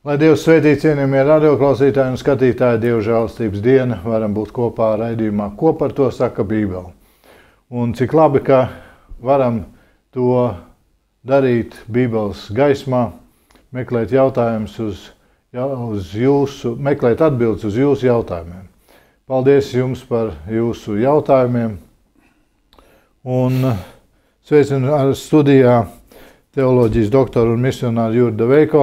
Lai Dievs svētī cienījamie radioklausītāji un skatītāji, Dieva žēlastības diena, varam būt kopā raidījumā, ko par to saka Bībele. Un cik labi, ka varam to darīt Bībeles gaismā, meklēt meklēt atbildes uz jūsu jautājumiem. Paldies jums par jūsu jautājumiem. Un sveicinu ar studijā teoloģijas doktoru un misionāru Jurdu Veiko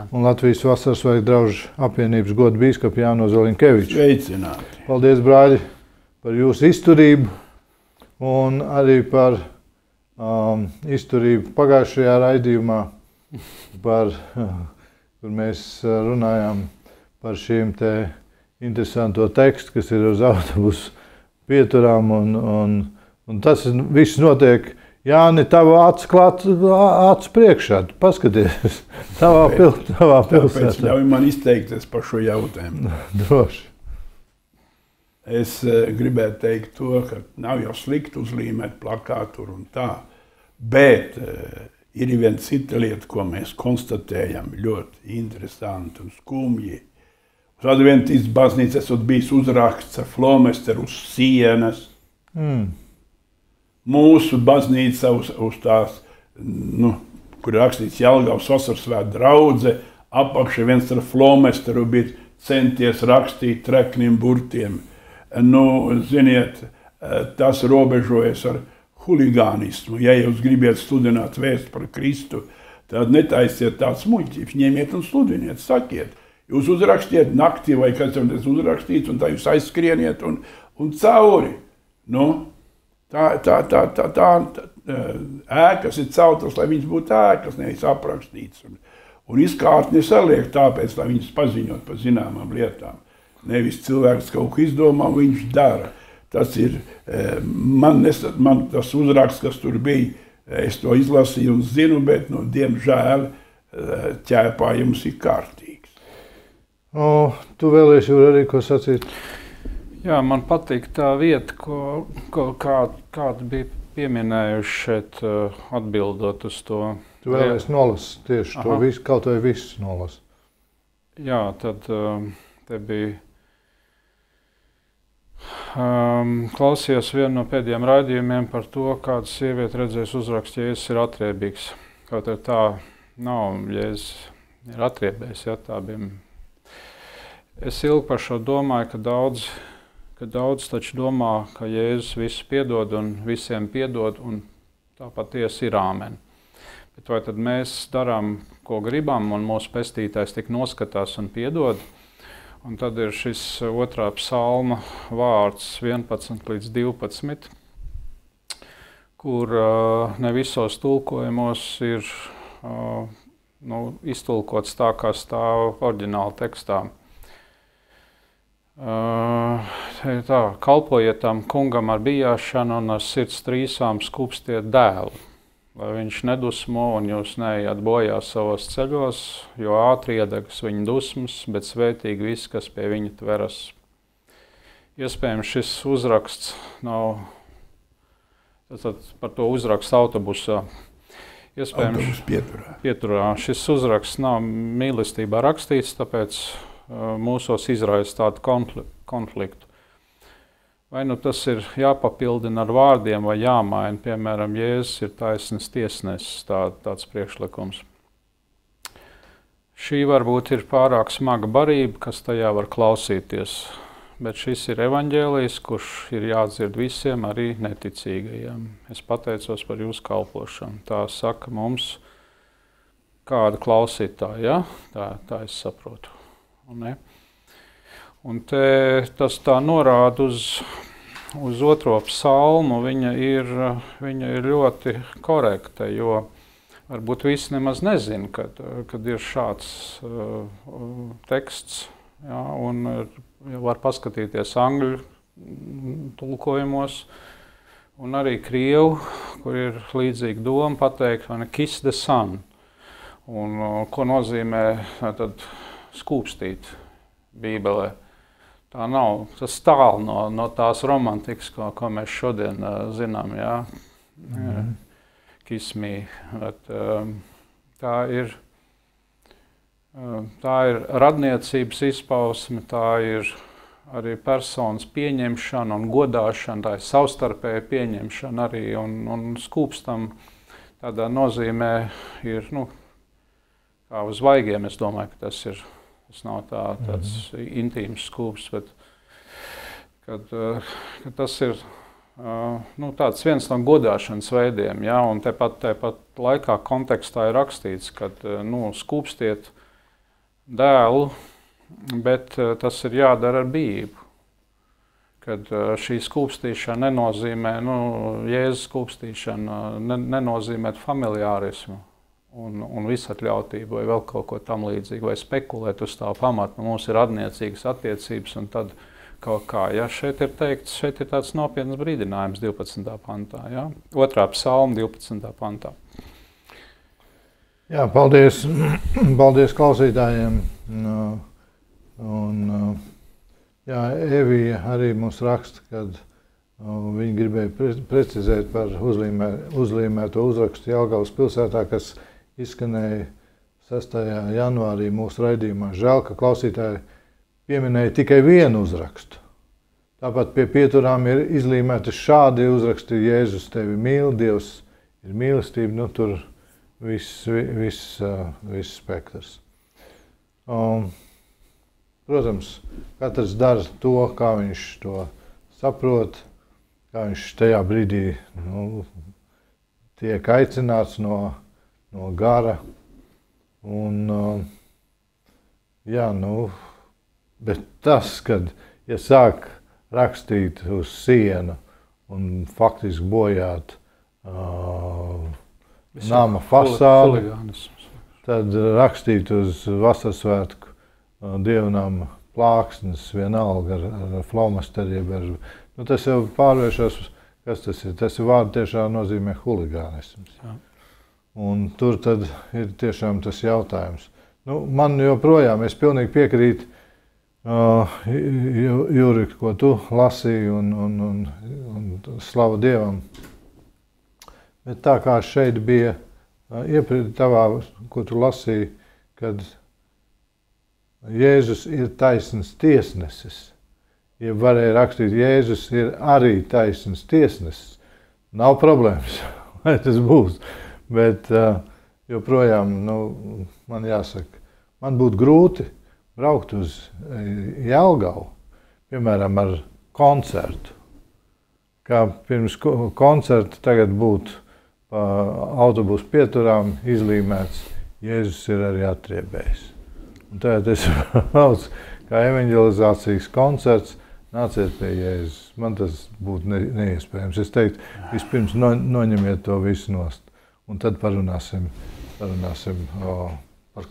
un Latvijas Vasaras svētku draugu apvienības goda bīskapu Jānu Zelinkeviču. Sveicināti! Paldies, brāļi, par jūsu izturību un arī par izturību pagājušajā raidījumā, kur mēs runājām par šīm te interesanto tekstu, kas ir uz autobusu pieturām, un tas viss notiek. Jāni, tava acu priekšā, paskaties, tavā pilsētā. Tāpēc ļauj man izteikties par šo jautājumu. Droši. Es gribētu teikt to, ka nav jau slikti uzlīmēt plakātu un tā, bet ir viena cita lieta, ko mēs konstatējam ļoti interesanti un skumji. Uz Adventistas baznīcas esot bijis uzraksts ar flomesteru uz sienas. Mūsu baznīca uz tās, kur rakstīts Jelgavas Vasaras svētku draudze, apakšā viens ar flomesteru bija centies rakstīt trekniem burtiem. Ziniet, tas robežojas ar huligānismu. Ja jūs gribiet sludināt vēstu par Kristu, tad netaisiet tāds muļķības, ņemiet un sludiniet, sakiet. Jūs uzrakstiet naktī vai kas jums uzrakstīts, un tā jūs aizskrieniet un cauri. Tā ēkas ir celtas, lai viņas būtu ēkas, nevis aprakstīts. Un izkārtni saliek tāpēc, lai viņas paziņot par zināmām lietām. Nevis cilvēks kaut ko izdomā, viņš dara. Tas ir, man tas uzraksts, kas tur bija, es to izlasīju un zinu, bet, diemžēl, ķēpājums ir kārtīgs. Tu vēlies arī ko sacīt? Jā, man patīk tā vieta, kāda bija pieminējuši šeit, atbildot uz to. Tu vēlies nolasīt tieši to visu, kaut vai visu nolasīt. Jā, tad te bija klausījos vienu no pēdējiem raidījumiem par to, kāda sieviete redzēs uzrakst, ja Jēzus ir atriebīgs. Kaut arī tā nav, Jēzus ir atriebējis, ja tā bija. Es ilgi par šo domāju, ka daudz taču domā, ka Jēzus visu piedod un visiem piedod, un tā patiesi ir āmen. Bet vai tad mēs darām, ko gribam, un mūsu pestītājs tik noskatās un piedod? Un tad ir šis 2. psalma vārds 11 līdz 12, kur ne visos tulkojumos ir iztulkots tā, kā stāv oriģināla tekstā. Tā, kalpojiet tam kungam ar bijāšanu un ar sirds trīsām skūpstiet dēlu, lai viņš nedusmo un jūs neejat bojā savos ceļos, jo ātri iedegas viņa dusmas, bet svētīgi viss, kas pie viņa tveras. Iespējams, šis uzraksts nav, tad par to uzrakstu autobusā. Iespējams, pieturā. Šis uzraksts nav mīlestībā rakstīts, tāpēc mūsos izraisa tādu konfliktu. Vai tas ir jāpapildina ar vārdiem vai jāmaina, piemēram, Jēzus ir taisnas tiesnesis, tāds priekšlikums. Šī varbūt ir pārāk smaga barība, kas tajā var klausīties, bet šis ir evaņģēlijs, kurš ir jādzird visiem, arī neticīgajiem. Es pateicos par jūsu kalpošanu. Tā saka mums kāda klausītāja, ja? Tā es saprotu. Un tas tā norāda uz 2. psalmu, viņa ir ļoti korekta, jo varbūt visi nemaz nezina, kad ir šāds teksts, ja, un var paskatīties angļu tulkojumos, un arī krievu, kur ir līdzīga doma pateikt, kiss the sun, un ko nozīmē tad skūpstīt Bībelē. Tā nav, tas tālu no tās romantikas, ko mēs šodien zinām, jā. Kiss me. Bet, tā ir Tā ir radniecības izpausme, tā ir arī personas pieņemšana un godāšana, tā ir savstarpēja pieņemšana arī, un skūpstam tādā nozīmē ir, kā uz vaigiem, es domāju, ka tas nav tāds intīms skūps, bet kad tas ir tāds viens no godāšanas veidiem, ja, un tepat laikā kontekstā ir rakstīts, kad skūpstiet dēlu, bet tas ir jādara ar bijību. Kad šī skūpstīšana nenozīmē, Jēzus skūpstīšana nenozīmē familiārismu un visatļautību vai vēl kaut ko tam līdzīgu, vai spekulēt uz tā pamata. Mums ir radniecīgas attiecības, un tad kaut kā, ja šeit ir teikts, šeit ir tāds nopietns brīdinājums 12. pantā, ja? 2. psalma 12. pantā. Jā, paldies, paldies klausītājiem. Jā, Evija arī mums raksta, kad viņi gribēja precizēt par uzlīmēto uzrakstu Jelgavas pilsētā, kas izskanēja 6. janvārī mūsu raidījumā. Žēl, ka klausītāji pieminēja tikai vienu uzrakstu. Tāpat pie pieturām ir izlīmēti šādi uzraksti: Jēzus tevi mīl, Dievs ir mīlestība, tur viss spektrs. Protams, katrs dara to, kā viņš to saprot, kā viņš tajā brīdī tiek aicināts no gara. Bet tas, kad sāk rakstīt uz sienu un faktiski bojāt nama fasādi, tad rakstīt uz Vasarsvētku dievnama plāksnes vienalga ar flomasteriem. Tas jau pārvēršas, kas tas ir? Tas ir vārdu tiešām nozīmē huligānisms. Un tur tad ir tiešām tas jautājums. Man joprojām, es pilnīgi piekrītu Juri, ko tu lasīji, un slavu Dievam. Bet tā kā šeit bija iepriekš tavā, ko tu lasīji, kad Jēzus ir taisns tiesnesis. Ja varēja rakstīt, Jēzus ir arī taisns tiesnesis. Nav problēmas, vai tas būs. Bet joprojām, man jāsaka, man būtu grūti braukt uz Jelgavu, piemēram, ar koncertu. Kā pirms koncerta tagad būtu pa autobusu pieturām izlīmēts, Jēzus ir arī atriebējis. Un tagad es braucu kā evanģelizācijas koncerts, nāciet pie Jēzus. Man tas būtu neiespējams. Es teiktu, vispirms noņemiet to visu nost. Un tad parunāsim par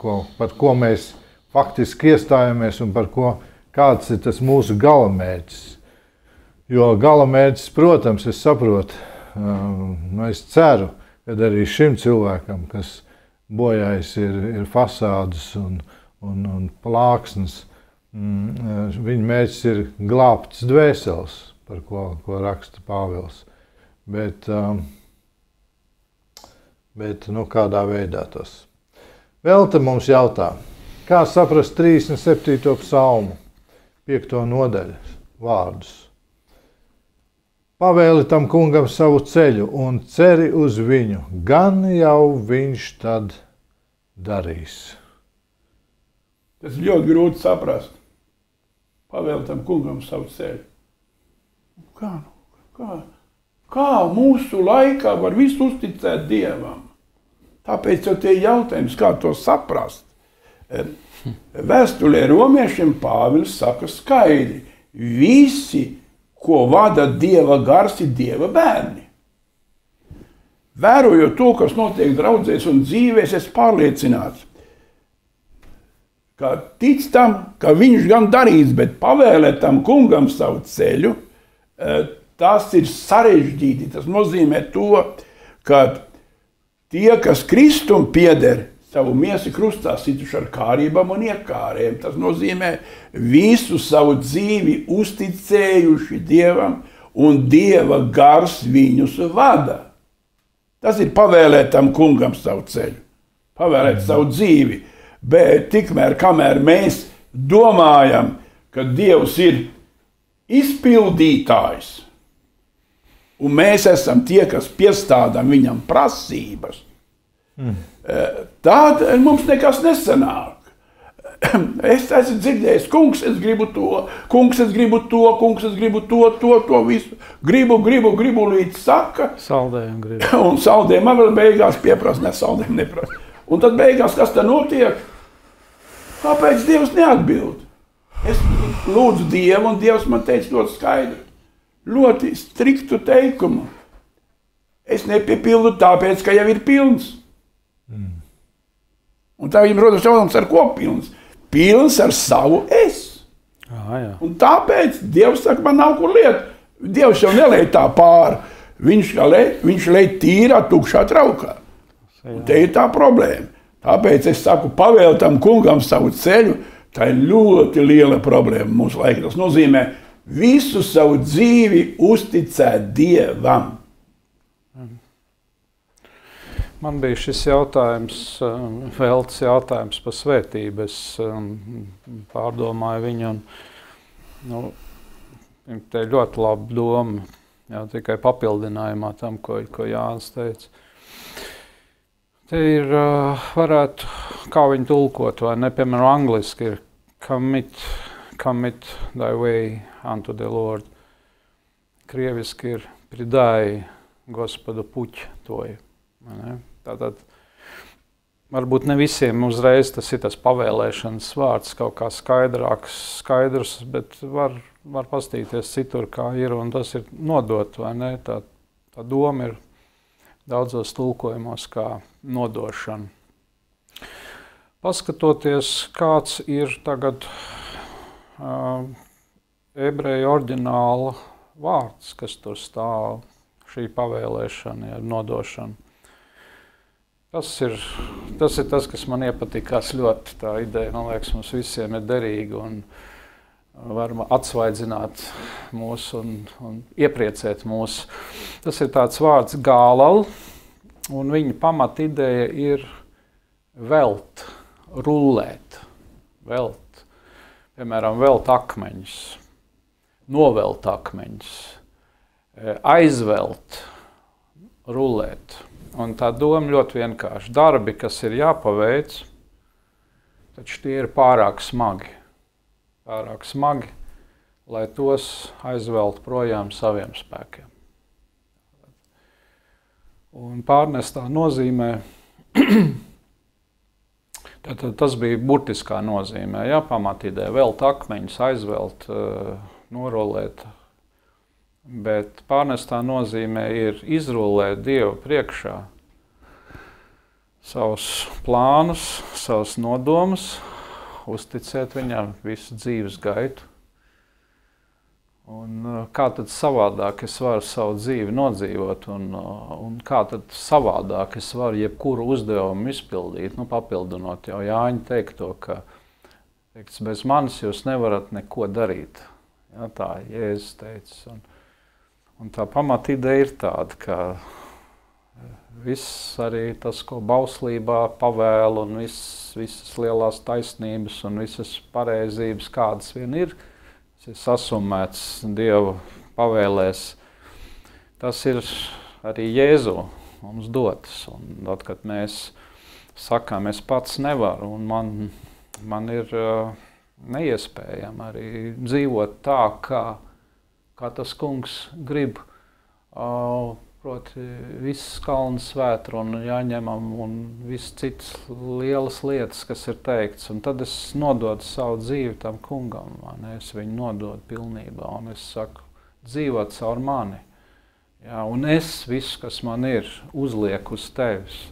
ko mēs faktiski iestājamies un kāds ir tas mūsu galamērķis. Jo galamērķis, protams, es saprotu, es ceru, ka arī šim cilvēkam, kas bojājas, ir fasādes un plāksnes, viņa mērķis ir glābtas dvēseles, par ko raksta Pāvils. Bet kādā veidā tas. Vēl te mums jautā, kā saprast 37. psalmu, 5. nodaļu vārdus. Pavēli tam kungam savu ceļu un ceri uz viņu, gan jau viņš tad darīs. Tas ir ļoti grūti saprast. Pavēli tam kungam savu ceļu. Kā mūsu laikā var visu uzticēt Dievam? Tāpēc jau tie jautājums, kā to saprast. Vēstulē romiešiem Pāvils saka skaidri. Visi, ko vada Dieva gars, ir Dieva bērni. Vērojot to, kas notiek draudzēs un dzīvēs, es pārliecināts, ka tic tam, ka viņš gan darīs, bet pavēlēt tam kungam savu ceļu, tas ir sarežģīti. Tas nozīmē to, ka tie, kas Kristum pieder, savu miesi krustā situši ar kārībām un iekārēm. Tas nozīmē visu savu dzīvi uzticējuši Dievam, un Dieva gars viņus vada. Tas ir pavēlēt tam kungam savu ceļu, pavēlēt savu dzīvi. Bet tikmēr, kamēr mēs domājam, ka Dievs ir izpildītājs, un mēs esam tie, kas piestādām viņam prasības, tad mums nekas nesanāk. Es esmu dzirdējis, kungs, es gribu to, kungs, es gribu to, kungs, es gribu to visu. Gribu līdz saka. Saldējumu gribu. Un saldējumu man vēl beigās pieprasa, ne saldējumu neprasa. Un tad beigās, kas tā notiek? Kāpēc Dievs neatbild? Es lūdzu Dievu, un Dievs man teica ļoti skaidri, ļoti striktu teikumu. Es nepiepildu tāpēc, ka jau ir pilns. Un tā viņam rodas jautājums, ar ko pilns? Pilns ar savu es. Jā. Un tāpēc Dievs saka, man nav kur liet. Dievs jau nelej tā pāri. Viņš lej tīrā, tukšā traukā. Un te ir tā problēma. Tāpēc es saku, pavēl tam kungam savu ceļu. Tā ir ļoti liela problēma mūsu laikā. Tas nozīmē visu savu dzīvi uzticēt Dievam. Man bija šis jautājums, veltes jautājums par svētību. Es pārdomāju viņu, un te ir ļoti laba doma, jā, tikai papildinājumā tam, ko Jānis teica. Te ir, varētu, kā viņi tulkot, vai ne, piemēram, angliski ir commit thy way unto the Lord. Krieviski ir preдай Господу путь твой. Tātad, varbūt ne visiem uzreiz tas ir tas pavēlēšanas vārds, kaut kā skaidrs, bet var pastīties citur, kā ir, un tas ir nodot, vai ne? Tā doma ir daudzos tulkojumos kā nodošana. Paskatoties, kāds ir tagad ebreju oriģināla vārds, kas tur stāv, šī pavēlēšana, ja, nodošana. Tas ir tas, kas man iepatikās ļoti. Tā ideja, man liekas, mums visiem ir derīga un var atsvaidzināt mūs un iepriecēt mūs. Tas ir tāds vārds gālal, un viņa pamat ideja ir velt, rullēt, velt. Piemēram, velt akmeņus, novelt akmeņus, aizvelt, rullēt. Un tā doma ļoti vienkārši. Darbi, kas ir jāpaveic, taču tie ir pārāk smagi, lai tos aizvelt projām saviem spēkiem. Un pārnestā nozīmē, tas bija burtiskā nozīmē, jā, pamatidē, velt akmeņus, aizvelt, norolēt. Bet pārnestā nozīmē ir izrullēt Dievu priekšā savus plānus, savus nodomus, uzticēt viņam visu dzīves gaitu. Un kā tad savādāk es varu savu dzīvi nodzīvot, un kā tad savādāk es varu jebkuru uzdevumu izpildīt, papildinot jau Jāņa teikto, ka bez manis jūs nevarat neko darīt. Jā, tā Jēzus teica. Un tā pamatideja ir tāda, ka viss arī tas, ko bauslībā pavēl, un visas lielās taisnības un visas pareizības, kādas vien ir, tas ir sasumēts Dieva pavēlēs. Tas ir arī Jēzu mums dots. Un tad, kad mēs sakām, es pats nevaru, un man ir neiespējami arī dzīvot tā, kā tas kungs grib, proti visas kalnas vētru un jāņemam un visas citas lielas lietas, kas ir teikts. Un tad es nododu savu dzīvi tam kungam, es viņu nododu pilnībā, un es saku, dzīvot caur mani. Jā, un es visu, kas man ir, uzlieku uz tevis.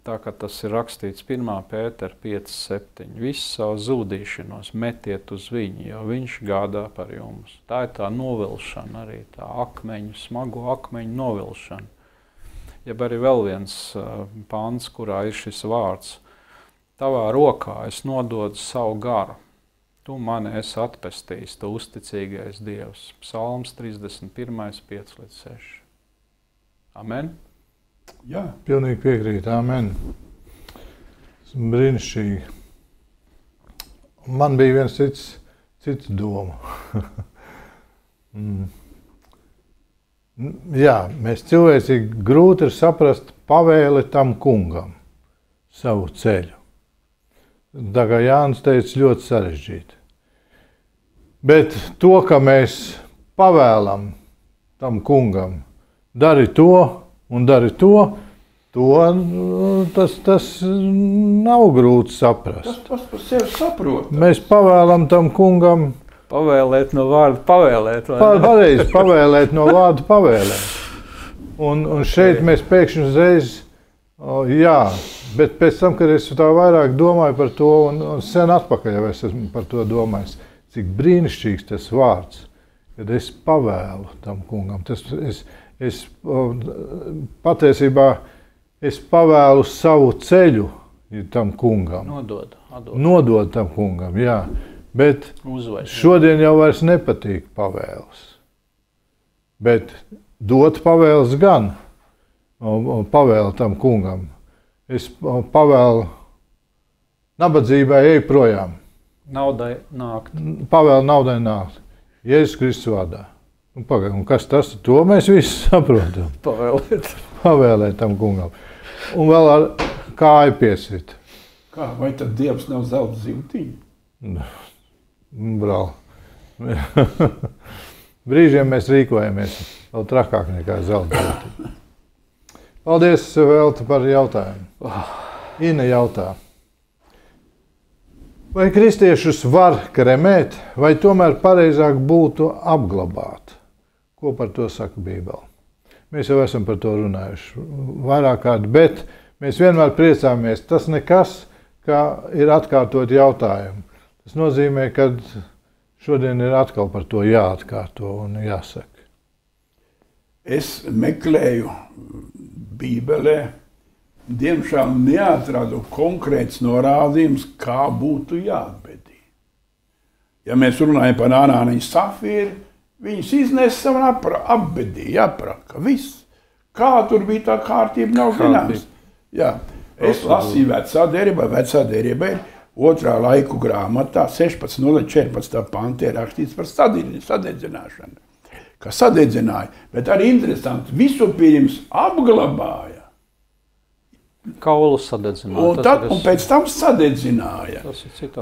Tā kā tas ir rakstīts 1. Pētera 5:7. Visu savu zūdīšanos metiet uz viņu, jo viņš gādā par jums. Tā ir tā novilšana arī, tā smago akmeņu novilšana. Jeb arī vēl viens pants, kurā ir šis vārds. Tavā rokā es nododu savu garu. Tu mani esi atpestījis, tu uzticīgais Dievs. Psalms 31, 5-6. Amen. Jā, pilnīgi piekrīt. Amen. Brīnišķīgi. man bija viens cits doma. Jā, mēs cilvēcīgi grūti ir saprast pavēli tam kungam, savu ceļu. Tā kā Jānis teica, ļoti sarežģīti. Bet to, ka mēs pavēlam tam kungam, dari to un dari to, tas nav grūti saprast. Tas par sevi saprot. Mēs pavēlam tam kungam Pavēlēt no vārda pavēlēt. pareizi pavēlēt no vārda pavēlēt. Un šeit mēs pēkšņi uzreiz, jā, bet pēc tam, kad es tā vairāk domāju par to, un sen atpakaļ jau es esmu par to domājis, cik brīnišķīgs tas vārds, kad es pavēlu tam kungam. Patiesībā es pavēlu savu ceļu tam kungam. Nodod tam kungam, jā. Bet šodien jau vairs nepatīk pavēles. Bet dot pavēles gan, pavēlu tam kungam. Es pavēlu nabadzībai ej projām. Naudai nākt. Pavēlu naudai nākt. Jēzus Kristus vārdā. Un kas tas? To mēs visi saprotam. Pavēlēt tam kungam. Un vēl ar kāju piesīt. Kā? Vai tad Dievs nav zelta zivtiņa? Brāl. Brīžiem mēs rīkojamies vēl trakāk nekā zelta. Paldies, Velta, par jautājumu. Ina jautā. Vai kristiešus var kremēt, vai tomēr pareizāk būtu apglabāt? Ko par to saka Bībele? Mēs jau esam par to runājuši vairāk kārt, bet mēs vienmēr priecāmies. Tas nekas, kā ir atkārtot jautājumu. Tas nozīmē, ka šodien ir atkal par to jāatkārto un jāsaka. Es meklēju Bībelē, diemžēl neatradu konkrēts norādījums, kā būtu jāatbedī. Ja mēs runājam par Anāniju Safīru, viņus iznesa un apbedīja, apraka, viss. Kā tur bija tā kārtība, nav zināms. Jā, es lasīju vecā derībā ir 2. laiku grāmatā 16.14. pantē rakstīts par sadedzināšanu. Ka sadedzināja, bet arī interesanti, visu pirms apglabāja. Kaulu sadedzināja. Un pēc tam sadedzināja.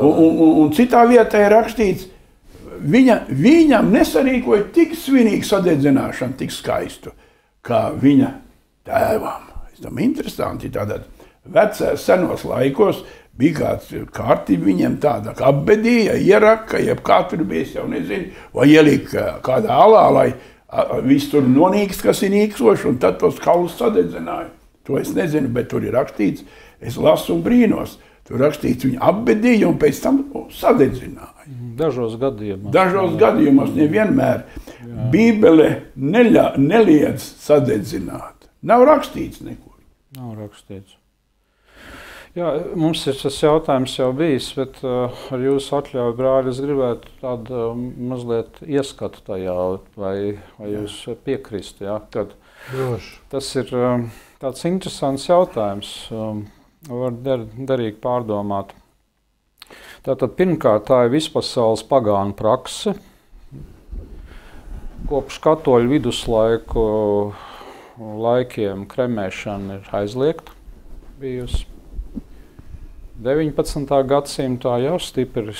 Un citā vietā ir rakstīts, viņam nesarīkoja tik svinīgu sadedzināšanu, tik skaistu, kā viņa tēvam. Es domāju, interesanti, tātad senos laikos bija kāds kārtība viņiem tāda, ka apbedīja, ieraka, jeb kā tur bija, es jau nezinu, vai ielika kādā alā, lai viss tur nonīkst, kas ir nīksoši, un tad tos kaulus sadedzināja. To es nezinu, bet tur ir rakstīts, es lasu un brīnos. Tur rakstīts, viņa apbedīja un pēc tam sadedzināja. Dažos gadījumos. Dažos gadījumos, nevienmēr. Bībele neliedz sadedzināt. Nav rakstīts nekur. Nav rakstīts. Jā, mums ir tas jautājums jau bijis, bet ar jūsu atļauju, brāļi, es gribētu tādu mazliet ieskatu tajā, vai jūs piekrist. Jā? Tad, tas ir tāds interesants jautājums, var derīgi pārdomāt. Tātad pirmkārt, tā ir vispasaules pagānu prakse. Kopš katoļu viduslaiku laikiem kremēšana ir aizliegta bijusi. 19. gadsimtā jau stipri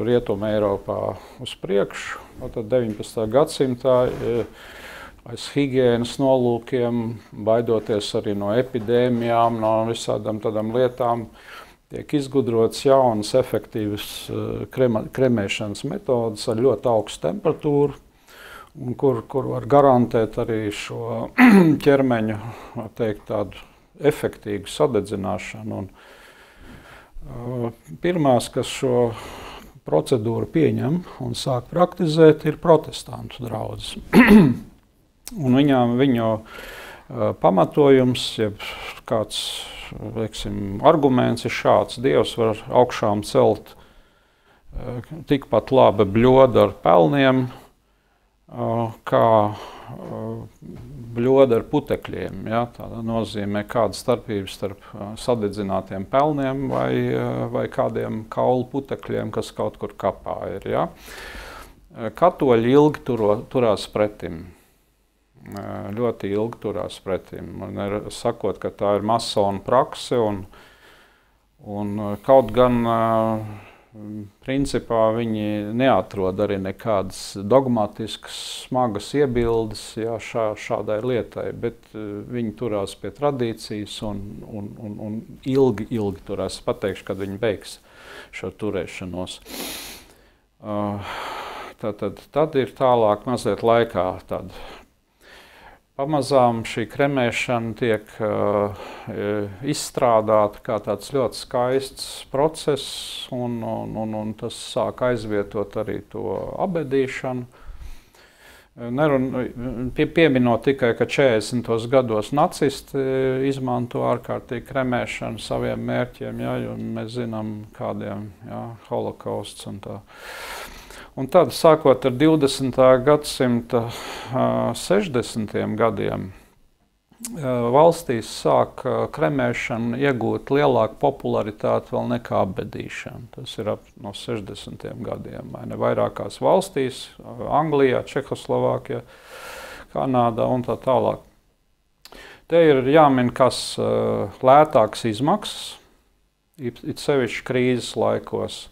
Rietuma Eiropā uz priekšu. Tad 19. gadsimtā aiz higienas nolūkiem, baidoties arī no epidēmijām, no visādām tādām lietām, tiek izgudrotas jaunas, efektīvas kremēšanas metodas ar ļoti augstu temperatūru, un kur var garantēt arī šo ķermeņa, teikt, tādu efektīgu sadedzināšanu. Pirmās, kas šo procedūru pieņem un sāk praktizēt, ir protestantu draudzes. Un viņu pamatojums, jeb kāds, veiksim, arguments ir šāds: Dievs var augšām celt tikpat labi bļodu ar pelniem, kā bļoda ar putekļiem. Ja? Tā nozīmē kāda starpība starp sadedzinātiem pelniem vai kādiem kaulu putekļiem, kas kaut kur kapā ir. Ja? Katoļi ilgi turās pretim. Ļoti ilgi turās pretim. Man ir sakot, ka tā ir masona prakse un kaut gan principā viņi neatrod arī nekādas dogmatiskas, smagas iebildes šādai lietai, bet viņi turās pie tradīcijas un ilgi turās. Pateikšu, kad viņi beigs šo turēšanos. Tad ir tālāk mazliet laikā tāda. Pamazām šī kremēšana tiek izstrādāta kā tāds ļoti skaists process, un tas sāk aizvietot arī to abedīšanu. Pieminot tikai, ka 40. gados nacisti izmanto ārkārtīgi kremēšanu saviem mērķiem, ja, jo mēs zinām kādiem, ja, holokausts un tā. Un tad, sākot ar 20. gadsimta 60. gadiem, valstīs sāk kremēšana iegūt lielāku popularitāti vēl nekā abedīšana. Tas ir no 60. gadiem. Vairākās valstīs, Anglijā, Čehoslovākijā, Kanādā un tā tālāk. Te ir jāmin, kas lētāks izmaksas, it sevišķi krīzes laikos.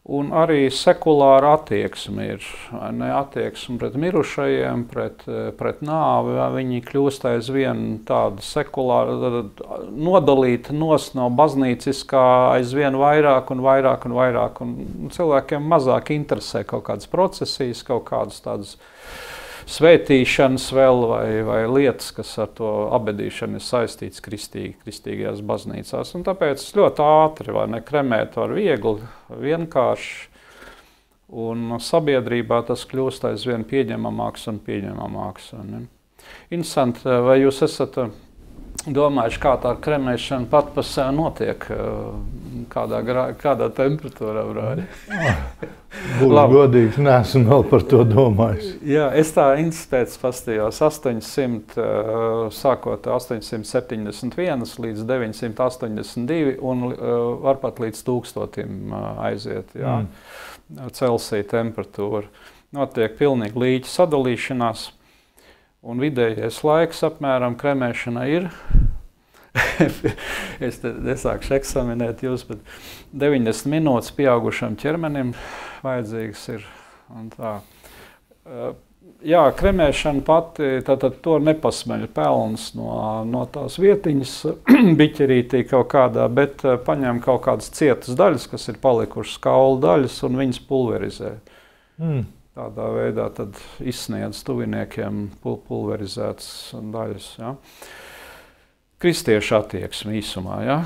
Un arī sekulāra attieksme ir, attieksme pret mirušajiem, pret nāvi. Viņi kļūst aizvien tāda sekulāra, nodalīta no baznīciskā aizvien vairāk un vairāk un vairāk. Un cilvēkiem mazāk interesē kaut kādas procesijas, kaut kādas tādas svētīšanas vēl vai lietas, kas ar to abedīšanu ir saistīts kristīgajās baznīcās. Un tāpēc ļoti ātri kremēt var viegli, vienkārši. Un sabiedrībā tas kļūst aizvien pieņemamāks un pieņemamāks. Interesanti, vai jūs esat domājuši, kā tā kremēšana pat pa sev notiek? Kādā temperatūrā brāļi? Būs godīgs, neesmu vēl par to domājis. Jā, es tā institūts pastījos 800, 871 līdz 982 un var pat līdz 1000 aiziet. Jā. Celsija temperatūra. Notiek pilnīgi līķa sadalīšanās un vidējais laiks apmēram kremēšanai ir. Es nesākšu eksaminēt jūs, bet 90 minūtes pieaugušam ķermenim vajadzīgs ir. Un tā. Jā, kremēšana pati, tad to nepasmeļ pelns no tās vietiņas biķerītī kaut kādā, bet paņem kaut kādas cietas daļas, kas ir palikušas kaulu daļas, un viņas pulverizē. Tādā veidā tad izsniedz tuviniekiem pulverizētas daļas. Ja. Kristiešu attieksme īsumā. Ja.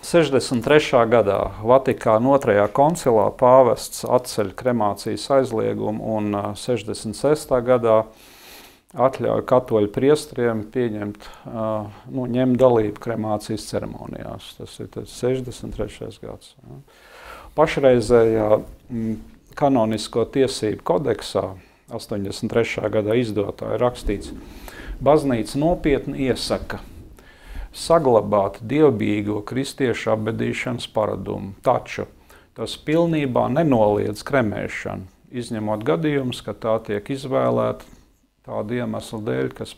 63. gadā Vatikāna 2. koncilā pāvests atceļ kremācijas aizliegumu un 66. gadā atļauj katoļu priesteriem pieņemt, ņemt dalību kremācijas ceremonijās. Tas ir 63. gads. Ja. Pašreizējā kanonisko tiesību kodeksā 83. gadā izdotā ir rakstīts: baznīca nopietni iesaka saglabāt dievbijīgo kristiešu abedīšanas paradumu, taču tas pilnībā nenoliedz kremēšanu, izņemot gadījumus, ka tā tiek izvēlēta tādu iemeslu dēļ, kas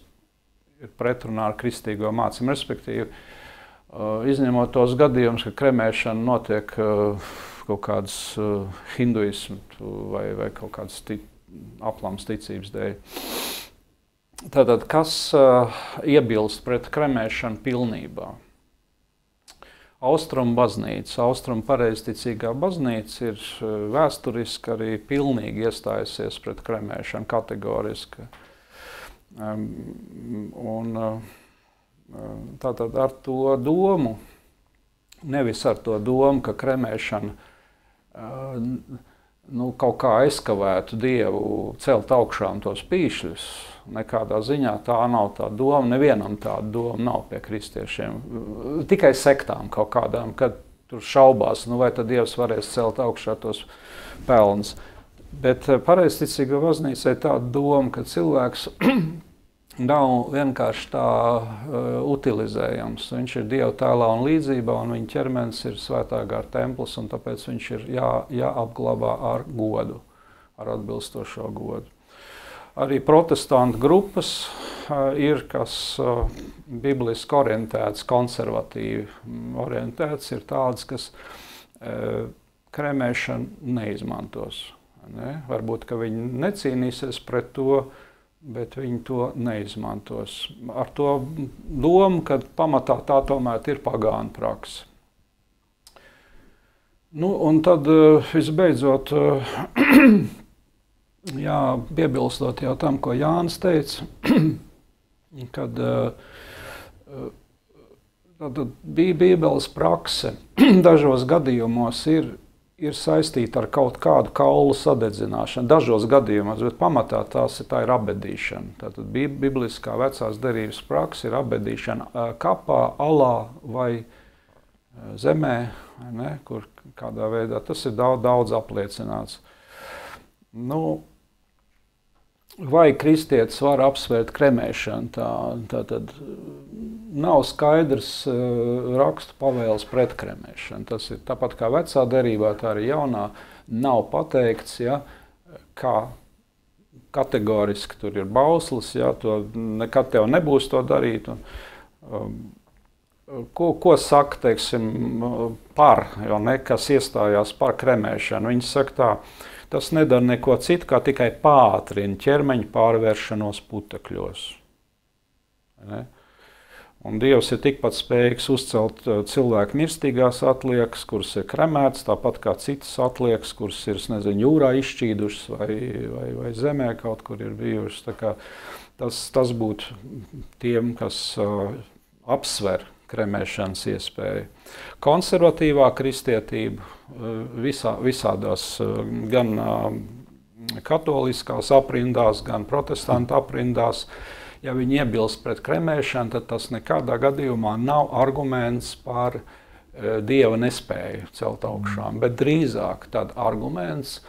ir pretrunā ar kristīgo mācību. Respektīvi, izņemot tos gadījumus, ka kremēšana notiek kaut kādas hinduismu vai kaut kādas aplams ticības dēļ. Tātad, kas iebilst pret kremēšanu pilnībā? Austrumu baznīca, austrumu pareizticīgā baznīca ir vēsturiski arī pilnīgi iestājusies pret kremēšanu, kategoriski. Tātad ar to domu, nevis ar to domu, ka kremēšana kaut kā aizkavētu Dievu celt augšām tos pīšļus. Nekādā ziņā tā nav tā doma, nevienam tāda doma nav pie kristiešiem. Tikai sektām kaut kādām, kad tur šaubās, vai tad Dievs varēs celt augšā tos pelnus. Bet pareizticīgo baznīcai tāda doma, ka cilvēks nav vienkārši tā utilizējams. Viņš ir Dieva tēlā un līdzībā, un viņa ķermenis ir svētā gara templis, un tāpēc viņš ir jāapglabā ar godu, ar atbilstošo godu. Arī protestantu grupas ir, kas bibliski orientēts, konservatīvi orientēts, ir tādas, kas kremēšanu neizmantos. Ne? Varbūt, ka viņi necīnīsies pret to, bet viņi to neizmantos. Ar to domu, ka pamatā tā tomēr ir pagānu praksa. Nu, un tad visbeidzot, piebilstot jau tam, ko Jānis teica, kad Bībeles prakse dažos gadījumos ir saistīta ar kaut kādu kaulu sadedzināšanu. Dažos gadījumos, bet pamatā tā ir abedīšana. Tātad bibliskā vecās derības prakse ir abedīšana kapā, alā vai zemē, ne, kur kādā veidā tas ir daudz apliecināts. Nu, vai kristietis var apsvērt kremēšanu? Tā tad nav skaidrs rakstu pavēles pret kremēšanu. Tas ir tāpat kā vecā derībā, tā arī jaunā nav pateikts, ja, kā kategoriski tur ir bauslis, ja, to nekad tev nebūs to darīt. Ko saka, teiksim, par, jo ne, kas iestājās par kremēšanu? Viņi saka tā, tas nedara neko citu, kā tikai pātrina ķermeņa pārvēršanos putekļos. Ne? Un Dievs ir tikpat spējīgs uzcelt cilvēku mirstīgās atliekas, kuras ir kremētas, tāpat kā citas atliekas, kuras ir, nezinu, jūrā izšķīdušas vai zemē kaut kur ir bijušas. Tā kā tas būtu tiem, kas apsver kremēšanas iespēju. Konservatīvā kristietība visādās, gan katoliskās aprindās, gan protestantu aprindās, ja viņi iebilst pret kremēšanu, tad tas nekādā gadījumā nav arguments par Dieva nespēju celt augšām, bet drīzāk tad arguments,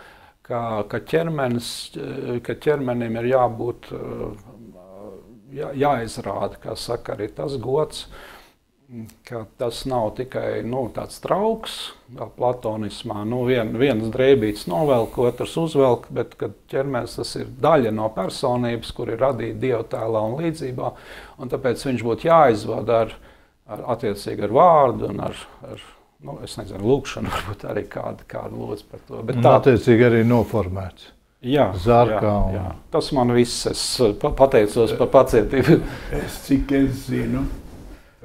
ka ķermenim ir jābūt, jāizrāda, kā saka, arī tas gods, ka tas nav tikai tāds trauks, platonismā, viens drēbīts novelk, otrs uzvelk, bet kad ķermenis tas ir daļa no personības, kur ir radīta Dieva tēlā un līdzībā, un tāpēc viņš būtu jāizvada attiecīgi ar vārdu un ar es nezinu, lūkšanu, varbūt arī kādu lūdz par to. Bet tā attiecīgi arī noformēts. Jā, Zarkā. Jā. Tas man viss, es pateicos par pacietību. Cik es zinu,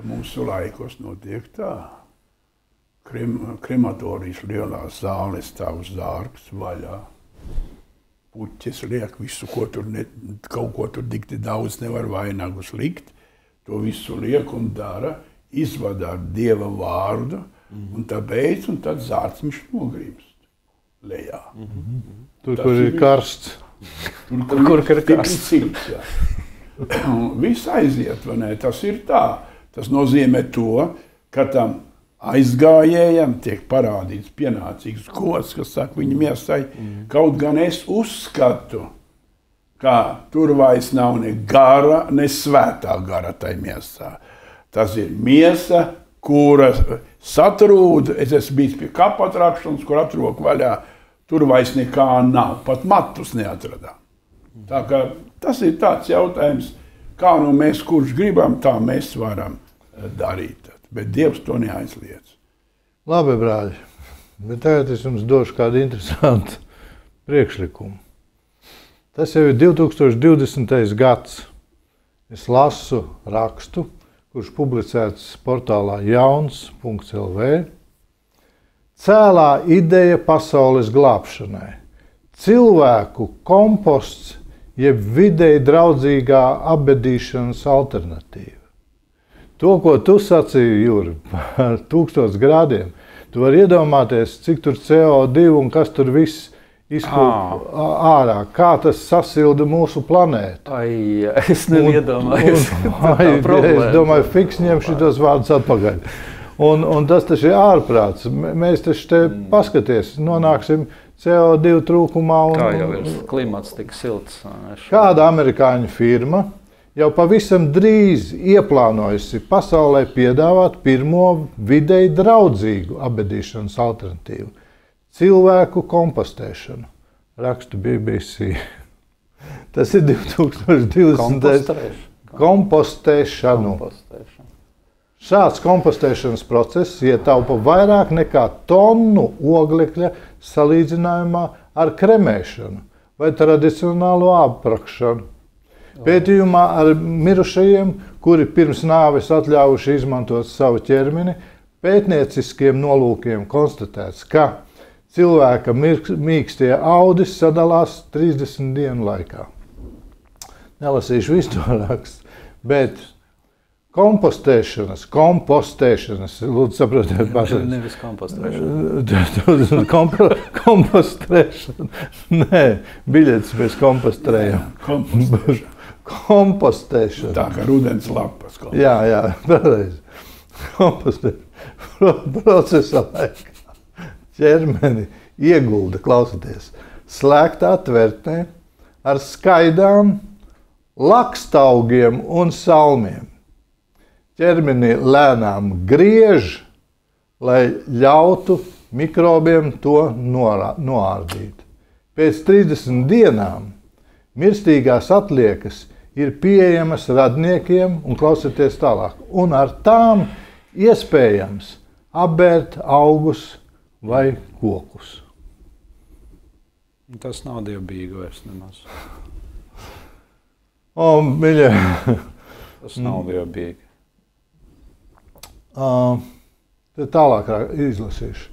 mūsu laikos notiek tā. Krematorijas lielās zāles stāv zārks vaļā. Puķes liek visu, kaut ko tur dikti daudz nevar vainagus likt. To visu liek un dara, izvada ar Dieva vārdu, un tāpēc, un tad zārciņš nogrīmst lejā. Tur, kur ir karsts. Kur ir karsts. Viss aiziet, vai ne? Tas ir tā. Tas nozīmē to, ka tam aizgājējam tiek parādīts pienācīgs gods, kas saka viņa miesai, kaut gan es uzskatu, ka tur vairs nav ne gara, ne svētā gara tai miesā. Tas ir miesa, kura satrūda, es esmu bijis pie kapa atrakšanas, kur atroku vaļā, tur vairs nekā nav, pat matus neatradām. Tā kā tas ir tāds jautājums, kā mēs, kurš gribam, tā mēs varam darīt. Bet Dievs to neaizliedz. Labi, brāļi, bet tagad es jums došu kādu interesantu priekšlikumu. Tas jau ir 2020. gads. Es lasu rakstu, kurš publicēts portālā jauns.lv. Cēlā ideja pasaules glābšanai. Cilvēku komposts jeb videi draudzīgā abedīšanas alternatīva. To, ko tu sacīji, Juri, par 1000 grādiem, tu vari iedomāties, cik tur CO2 un kas tur viss izkūp ārā, kā tas sasilda mūsu planētu. Es neiedomājos. Es domāju, fiks ņem šitos vārdus atpakaļ. Un tas taču ir ārprāts. Mēs taču te paskaties, nonāksim CO2 trūkumā. Kā jau ir klimats tik silts? Kāda amerikāņu firma jau pavisam drīz ieplānojusi pasaulē piedāvāt pirmo videi draudzīgu apbedīšanas alternatīvu – cilvēku kompostēšanu. Rakstu BBC. Tas ir 2020. Kompostēšanu. Šāds kompostēšanas process ietaupa vairāk nekā tonu oglekļa salīdzinājumā ar kremēšanu vai tradicionālo aprakšanu. Pētījumā ar mirušajiem, kuri pirms nāves atļāvuši izmantot savu ķermeni, pētnieciskiem nolūkiem konstatēts, ka cilvēka mīkstie audi sadalās 30 dienu laikā. Nelasīšu visu to rakstu, bet kompostēšanas, lūdzu saprotiet pašai. Nevis kompostēšana. Kompostēšana. Nē, biļetes mēs kompostējam. Kompostēšana. Tā kā rudens lapas. Jā, pareizi. Kompostēšana. Procesa laikā ķermeni iegulda, klausoties, slēgtā tvertnē ar skaidām lakstaugiem un salmiem. Ķermeni lēnām griež, lai ļautu mikrobiem to noārdīt. Pēc 30 dienām mirstīgās atliekas ir pieejamas radniekiem, un klausieties tālāk, un ar tām iespējams apbērt augus vai kokus. Tas nav dievbijīgi vairs nemaz. Mīļie. Tas nav dievbijīgi. Tālāk izlasīšu.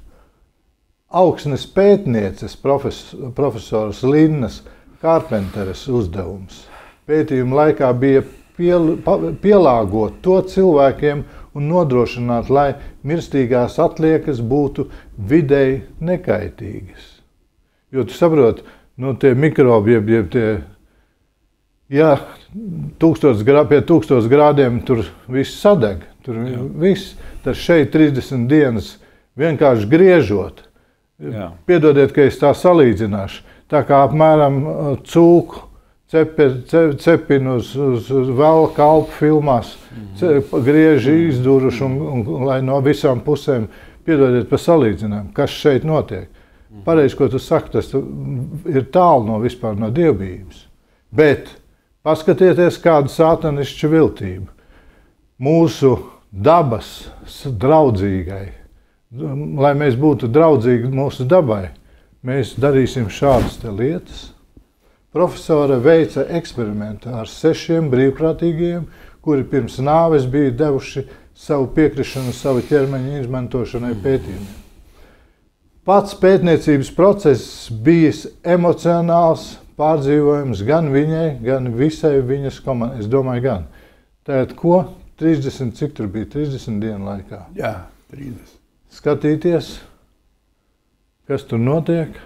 Augsnes pētnieces profesoras Linnas Karpenteres uzdevums pētījuma laikā bija pielāgot to cilvēkiem un nodrošināt, lai mirstīgās atliekas būtu videi nekaitīgas. Jo tu saproti, tie mikrobi, pie 1000 grādiem tur viss sadeg. Tur viss, tas šeit 30 dienas vienkārši griežot. Jā. Piedodiet, ka es tā salīdzināšu. Tā kā apmēram cūku cepinu uz vēl kalpu filmās, griež izduruši un lai no visām pusēm, piedodiet par salīdzinājumu, kas šeit notiek. Pareizi, ko tu saki, tas ir tālu no vispār no dievbijības. Bet paskatieties, kāda sātanišķa viltība. Mūsu dabas draudzīgai, lai mēs būtu draudzīgi mūsu dabai, mēs darīsim šādas lietas. Profesore veica eksperimentu ar 6 brīvprātīgiem, kuri pirms nāves bija devuši savu piekrišanu savu ķermeņa izmantošanai pētījumiem. Pats pētniecības process bijis emocionāls pārdzīvojums gan viņai, gan visai viņas komandai. Es domāju, gan. Tātad, ko? 30, cik tur bija? 30 dienu laikā. Jā, 30. Skatīties, kas tur notiek,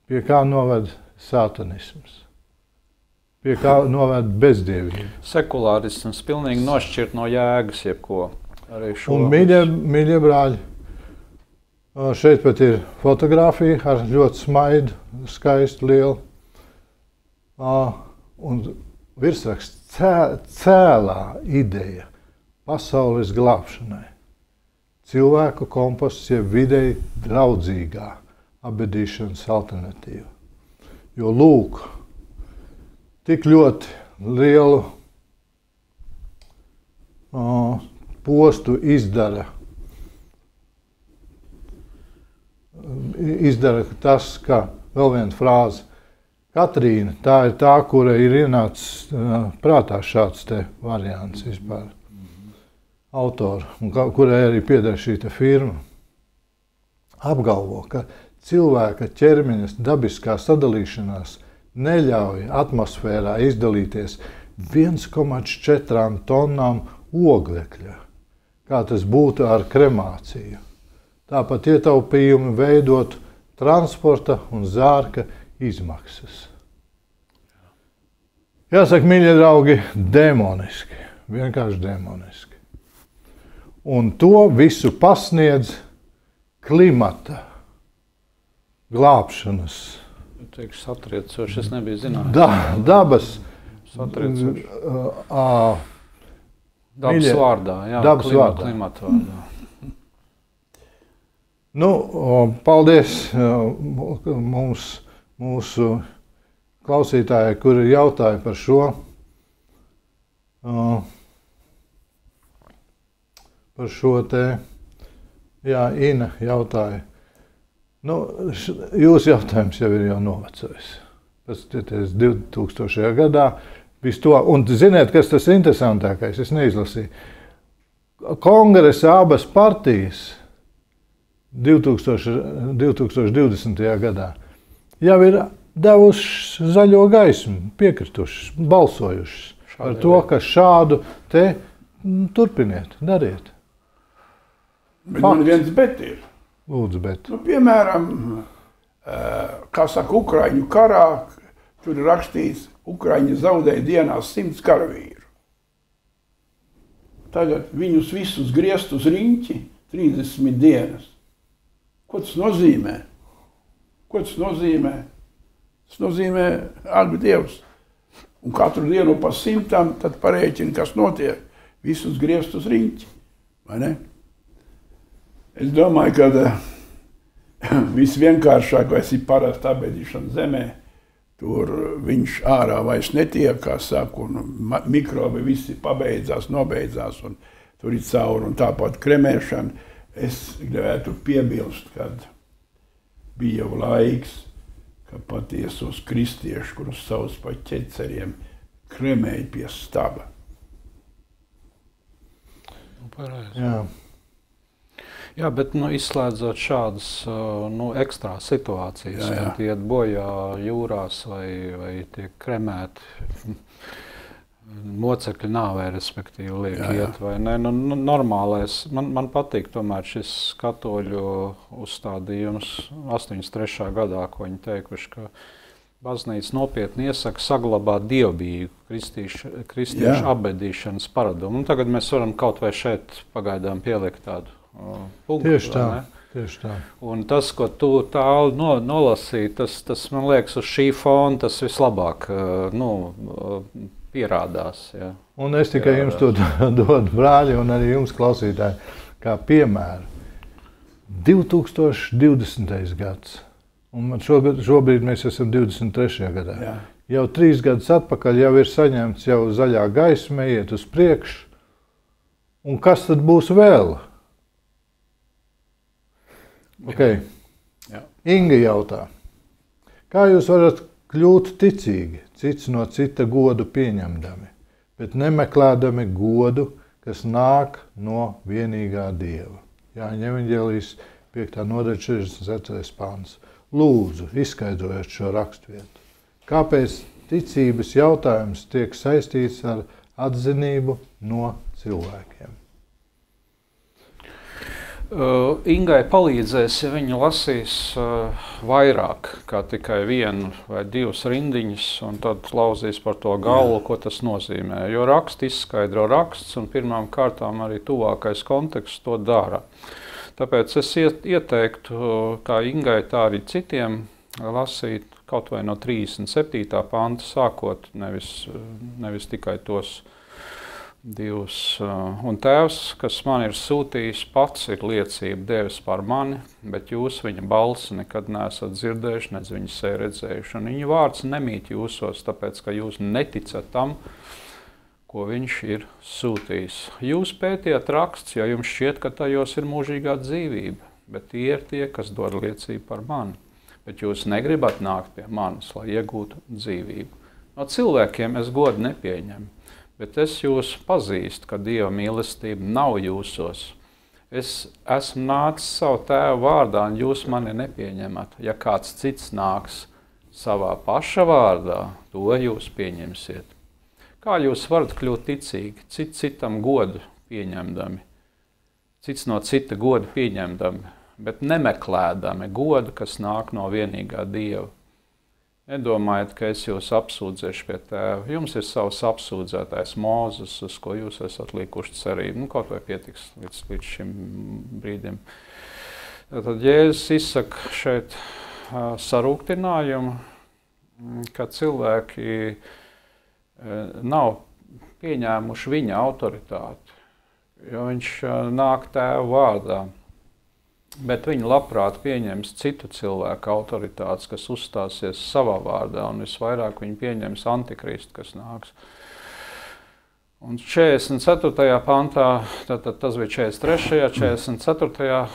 pie kā noved sātanisms, pie kā noved bezdievība. Sekulārisms pilnīgi nošķirt no jēgas jebko. Un mīļie brāļi, šeit pat ir fotografija ar ļoti smaidu, skaistu, lielu. Un virsraksts cēlā ideja pasaules glābšanai. Cilvēku komposts ir videi draudzīgā apbedīšanas alternatīva. Jo lūk, tik ļoti lielu postu izdara tas, ka vēl viena frāze. Katrīna, tā ir tā, kura ir ienācis prātā šāds te variants vispār. Autora, un kurai arī pieder šī te firma, apgalvo, ka cilvēka ķermeņa dabiskā sadalīšanās neļauj atmosfērā izdalīties 1,4 tonnām oglekļa, kā tas būtu ar kremāciju. Tāpat ietaupījumi veidot transporta un zārka izmaksas. Jāsaka, mīļie draugi, demoniski, vienkārši demoniski. Un to visu pasniedz klimata glābšanas. Teikšu satriecoši, es nebiju zinājis. Dabas. Satriecoši. Dabas vārdā, jā. Dabas vārdā. Klimata vārdā. Nu, paldies mūsu klausītājai, kuri jautāja par šo. Par šo te, jā, Ina jautāja. Nu, jūsu jautājums jau ir novecojis. Paskatieties, 2000. gadā visu to. Un ziniet, kas tas interesantākais? Es neizlasīju. Kongresa abas partijas 2020. gadā jau ir devuši zaļo gaismu, piekritušas, balsojušas par to, ka šādu te turpiniet, dariet. Bet man viens bet ir. Lūdzu, bet. Nu, piemēram, kā saka, Ukraiņu karā, tur ir rakstīts, Ukraiņi zaudēja dienā 100 karavīru. Tagad viņus visus griezt uz riņķi 30 dienas. Ko tas nozīmē? Ko tas nozīmē? Tas nozīmē, ak, Dievs. Un katru dienu pa 100, tad parēķini, kas notiek. Visus griezt uz riņķi, vai ne? Es domāju, ka visvienkāršākais ir parasta apbēdīšana zemē. Tur viņš ārā vairs netiek, kā saka, un mikrobi visi pabeidzās, nobeidzās, un tur ir cauri, un tāpat kremēšana. Es gribētu piebilst, kad bija jau laiks, ka patiesos kristieši, kurus sauc par ķeceriem, kremēja pie staba. Pareizi. Jā. Jā, bet izslēdzot šādas ekstrā situācijas, kad iet bojā jūrās vai tiek kremēti mocekļi nāvē, respektīvi, liek iet vai ne. Normālais, man patīk tomēr šis katoļu uzstādījums 83. gadā, ko viņi teikuši, ka baznīca nopietni iesaka saglabāt dievbijīgu kristiešu apbedīšanas paradumu. Tagad mēs varam kaut vai šeit pagaidām pielikt tādu punktu. Tieši tā, tieši tā. Un tas, ko tu tālu nolasīji, tas man liekas uz šī fona, tas vislabāk pierādās. Ja. Un es tikai jums to dodu, brāļi, un arī jums, klausītāji, kā piemēru. 2020. gads. Un šobrīd mēs esam 23. gadā. Jā. Jau 3 gadus atpakaļ jau ir saņemts jau zaļā gaisma, iet uz priekšu. Un kas tad būs vēl? Okay. Jā. Inga jautā, kā jūs varat kļūt ticīgi, cits no cita godu pieņemdami, bet nemeklēdami godu, kas nāk no vienīgā Dieva? Jāņa evaņģēlijas 5. nodaļa 44. pāns. Lūdzu, izskaidrojiet šo raksturvietu. Kāpēc ticības jautājums tiek saistīts ar atzinību no cilvēkiem? Ingai palīdzēs, ja viņa lasīs vairāk kā tikai 1 vai 2 rindiņas, un tad lauzīs par to galvu, ko tas nozīmē. Jo raksts izskaidro raksts, un pirmām kārtām arī tuvākais konteksts to dara. Tāpēc es ieteiktu, kā Ingai, tā arī citiem, lasīt kaut vai no 37. panta sākot, nevis tikai tos 2. Un Tēvs, kas man ir sūtījis, pats ir liecība devis par mani, bet jūs viņa balsi nekad neesat dzirdējuši, nedz viņa seju redzējuši. Un viņa vārds nemīt jūsos, tāpēc, ka jūs neticat tam, ko viņš ir sūtījis. Jūs pētiet raksts, ja jums šķiet, ka tajos ir mūžīgā dzīvība, bet tie ir tie, kas dod liecību par mani. Bet jūs negribat nākt pie manis, lai iegūtu dzīvību. No cilvēkiem es godu nepieņemu. Bet es jūs pazīstu, ka Dieva mīlestība nav jūsos. Es esmu nācis savu Tēvu vārdā, un jūs mani nepieņemat. Ja kāds cits nāks savā paša vārdā, to jūs pieņemsiet. Kā jūs varat kļūt ticīgi, citam godu pieņemdami, cits no cita godu pieņemdami, bet nemeklēdami godu, kas nāk no vienīgā Dieva? Nedomājiet, ka es jūs apsūdzēšu pie Tēva. Jums ir savs apsūdzētais Mūzes, uz ko jūs esat likuši cerību. Kaut vai pietiks līdz šim brīdim. Tad Jēzus izsaka šeit sarūktinājumu, ka cilvēki nav pieņēmuši viņa autoritāti, jo viņš nāk tēva vārdā. Bet viņi labprāt pieņems citu cilvēku autoritātes, kas uzstāsies savā vārdā, un visvairāk viņi pieņems antikristu, kas nāks. Un 44. pantā, tātad tas bija 43. 44.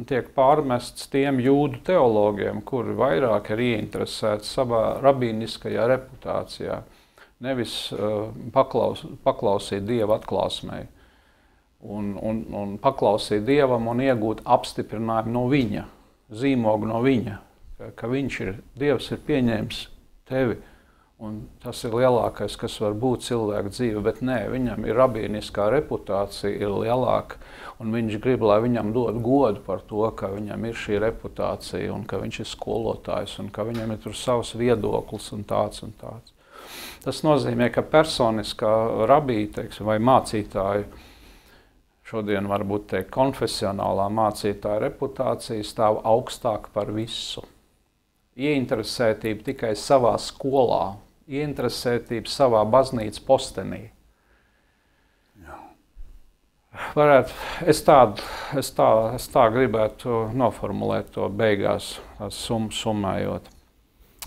Tiek pārmests tiem jūdu teologiem, kuri vairāk ir ieinteresēti savā rabīniskajā reputācijā, nevis paklausīt Dieva atklāsmei. Un paklausīt Dievam un iegūt apstiprinājumu no viņa, zīmogu no viņa, ka Dievs ir pieņēmis tevi, un tas ir lielākais, kas var būt cilvēka dzīve, bet nē, viņam ir rabīniskā reputācija, ir lielāka, un viņš grib, lai viņam dod godu par to, ka viņam ir šī reputācija, un ka viņš ir skolotājs, un ka viņam ir tur savs viedoklis un tāds un tāds. Tas nozīmē, ka personiskā rabī, teiksim, vai mācītāju, šodien varbūt teikt, konfesionālā mācītāja reputācija stāv augstāk par visu. Ieinteresētība tikai savā skolā, ieinteresētība savā baznīcas postenī. Jā. Es tā gribētu noformulēt to beigās, summējot.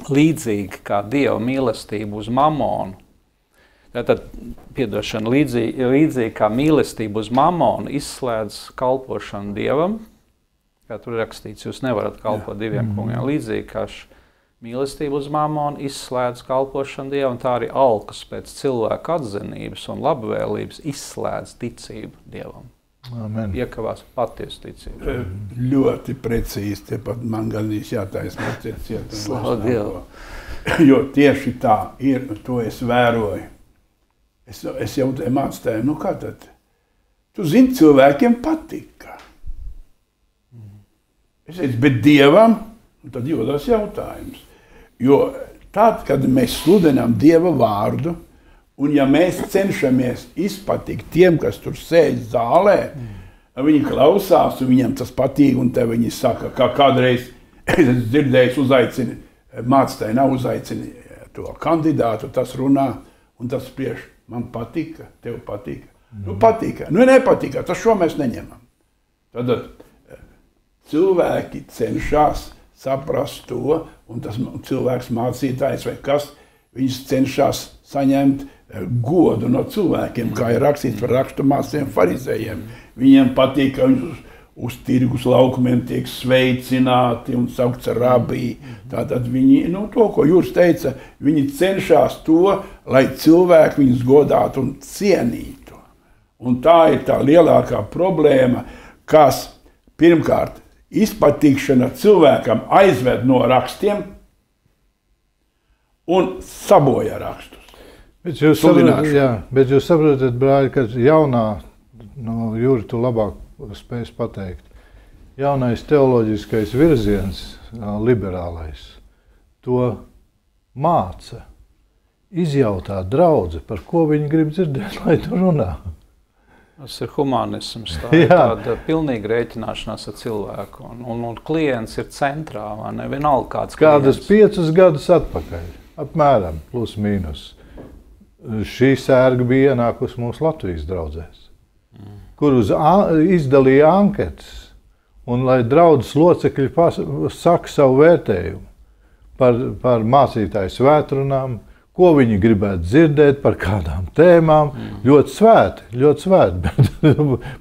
Līdzīgi kā Dieva mīlestība uz mamonu, tātad, piedošana, līdzīgi kā mīlestība uz mamonu izslēdz kalpošanu Dievam, kā tur rakstīts, jūs nevarat kalpot diviem kungiem. Līdzīgi kā mīlestība uz mamonu izslēdz kalpošanu Dievam, tā arī alkas pēc cilvēka atzinības un labvēlības izslēdz ticību Dievam. Amen. Iekavās patiesu ticību. Ļoti precīzi, tepat man gandrīz jātaisno ciet. Slavu Dievu. Jo tieši tā ir, to es vēroju. Es jautāju mācītājiem, nu kā tad? Tu zini, cilvēkiem patika. Es teicu, bet Dievam, un tad jūtas jautājums. Jo tad, kad mēs sludinām Dieva vārdu, un ja mēs cenšamies izpatikt tiem, kas tur sēž zālē, viņi klausās, un viņiem tas patīk, un te viņi saka, kā kādreiz, es dzirdēju, uzaicini, mācītāji nav uzaicini to kandidātu, tas runā, un tas spriež. Man patika, tev patika. Nu, patika. Nu, nepatika, tas šo mēs neņemam. Tad cilvēki cenšas saprast to, un tas cilvēks mācītājs vai kas, viņš cenšas saņemt godu no cilvēkiem, kā ir rakstīts par raksturmācējiem farizējiem. Viņiem patīk, ka viņi uz tirgus laukumiem tiek sveicināti un saukts rabī. Tātad viņi, to, ko Jūrs teica, viņi cenšas to, lai cilvēki viņus godātu un cienītu. Un tā ir tā lielākā problēma, kas pirmkārt izpatikšana cilvēkam aizved no rakstiem un saboja rakstus. Bet jūs saprotat, brāļi, ka jaunā, Jūri, tu labāk spējas pateikt, jaunais teoloģiskais virziens, liberālais, to māca, izjautā draudze, par ko viņi grib dzirdēt, lai tu runā. Tas ir humanisms, tā ir tāda pilnīga rēķināšanās ar cilvēku, un klients ir centrā, vai ne, vienalga kāds klients. Kādas 5 gadus atpakaļ, apmēram, plus mīnus, šī sērga bija ienākusi mūsu Latvijas draudzēs, kur izdalīja anketas, un lai draudzes locekļi saka savu vērtējumu par mācītāju svētrunām, ko viņi gribētu dzirdēt, par kādām tēmām. Ļoti svēti, bet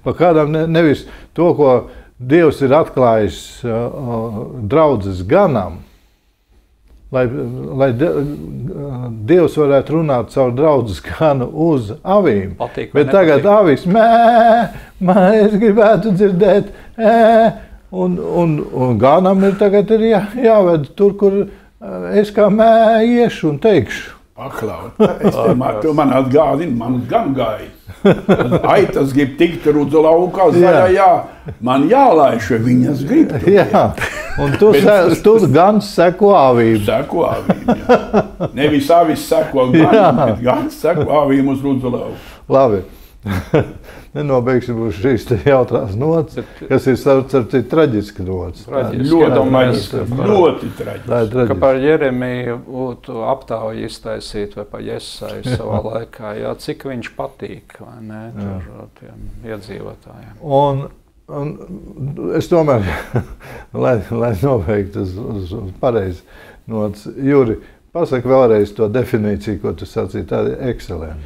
par kādām nevis to, ko Dievs ir atklājis draudzes ganam, lai Dievs varētu runāt caur draudzes ganu uz avīm. Bet tagad avis, es gribētu dzirdēt, un ganam ir tagad jāved tur, kur es kā iešu un teikšu. Paklaut, tu man atgādini, man gan gāja. Aitas grib tikt rudzu laukā zaļajā, man jālaiž, viņas grib. Jā, un tu gans seko avīm. Seko avīm, jā. Nevis avis seko ganam, bet gans seko avīm uz rudzu lauku. Labi, Nenobeigsim būs šīs te jautrās nots, kas ir starp traģiski nots. Ļoti traģiski. Ka par Jeremiju būtu aptauju iztaisīt vai par Jesaju savā laikā, jā, cik viņš patīk, vai ne, tur tiem iedzīvotājiem. Un es tomēr, lai nobeigtu uz pareizi nots, Juri, pasaka vēlreiz to definīciju, ko tu sacīji, tā ir ekscelenta.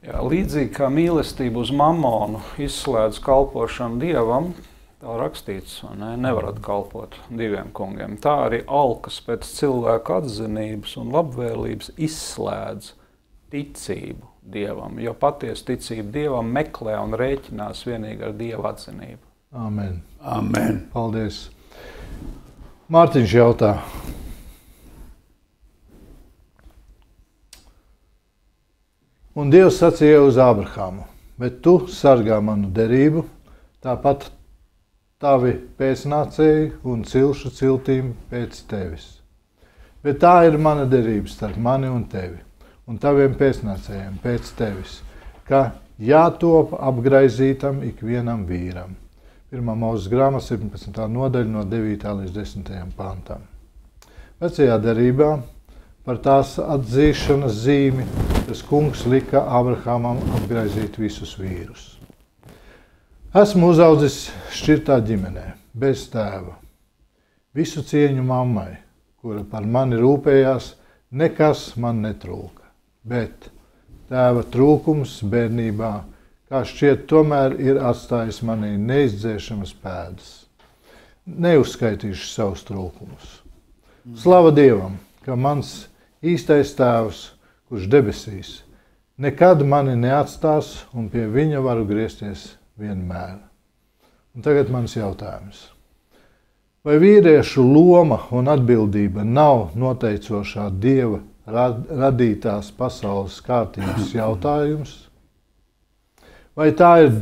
Jā, līdzīgi kā mīlestība uz mamonu izslēdz kalpošanu Dievam, tā rakstīts, nevarat kalpot diviem kungiem. Tā arī alkas pēc cilvēku atzinības un labvēlības izslēdz ticību Dievam, jo patiesa ticība Dievam meklē un rēķinās vienīgi ar Dieva atzinību. Amen. Amen. Paldies. Mārtiņš jautā. Un Dievs sacīja uz Ābrahāmu, bet tu sargā manu derību, tāpat tavi pēcnācēji un cilšu ciltīm pēc tevis. Bet tā ir mana derība starp mani un tevi, un taviem pēcnācējiem pēc tevis, ka jātop apgraizītam ikvienam vīram. 1. Mūzes grāmata 17. nodaļa no 9. līdz 10. pantam. Vecajā derībā par tās atzīšanas zīmi, tas kungs lika Ābrahamam apgraizīt visus vīrus. Esmu uzaudzis šķirtā ģimenē, bez tēva. Visu cieņu mammai, kura par mani rūpējās, nekas man netrūka. Bet tēva trūkums bērnībā, kā šķiet, tomēr ir atstājis manī neizdzēšamas pēdas. Neuzskaitīšu savus trūkumus. Slava Dievam, ka mans īstais tēvs, kurš debesīs, nekad mani neatstās un pie viņa varu griezties vienmēr. Un tagad mans jautājums. Vai vīriešu loma un atbildība nav noteicošā Dieva radītās pasaules kārtības jautājums? Vai tā ir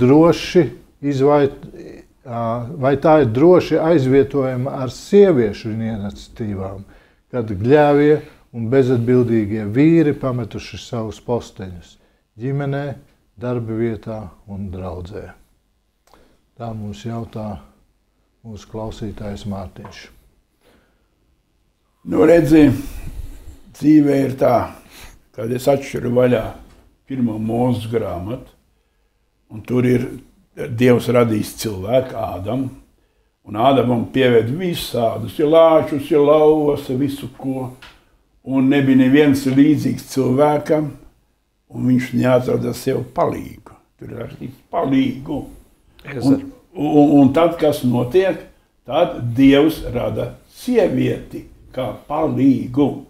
droši aizvietojama ar sieviešu iniciatīvām, kad gļēvie un bezatbildīgie vīri pametuši savus posteņus ģimenē, darba vietā un draudzē? Tā mums jautā mūsu klausītājs Mārtiņš. Nu, redzi, dzīvē ir tā, kad es atšķiru vaļā 1. Mūzes grāmatu, un tur ir Dievs radījis cilvēku, Ādamu, un Ādamam pieved visādus, ja lāčus, ja lauvas, visu ko, un nebija neviens līdzīgs cilvēkam, un viņš neatrada sev palīgu. Tur ir rakstīts palīgu. Un tad, kas notiek, tad Dievs rada sievieti kā palīgu.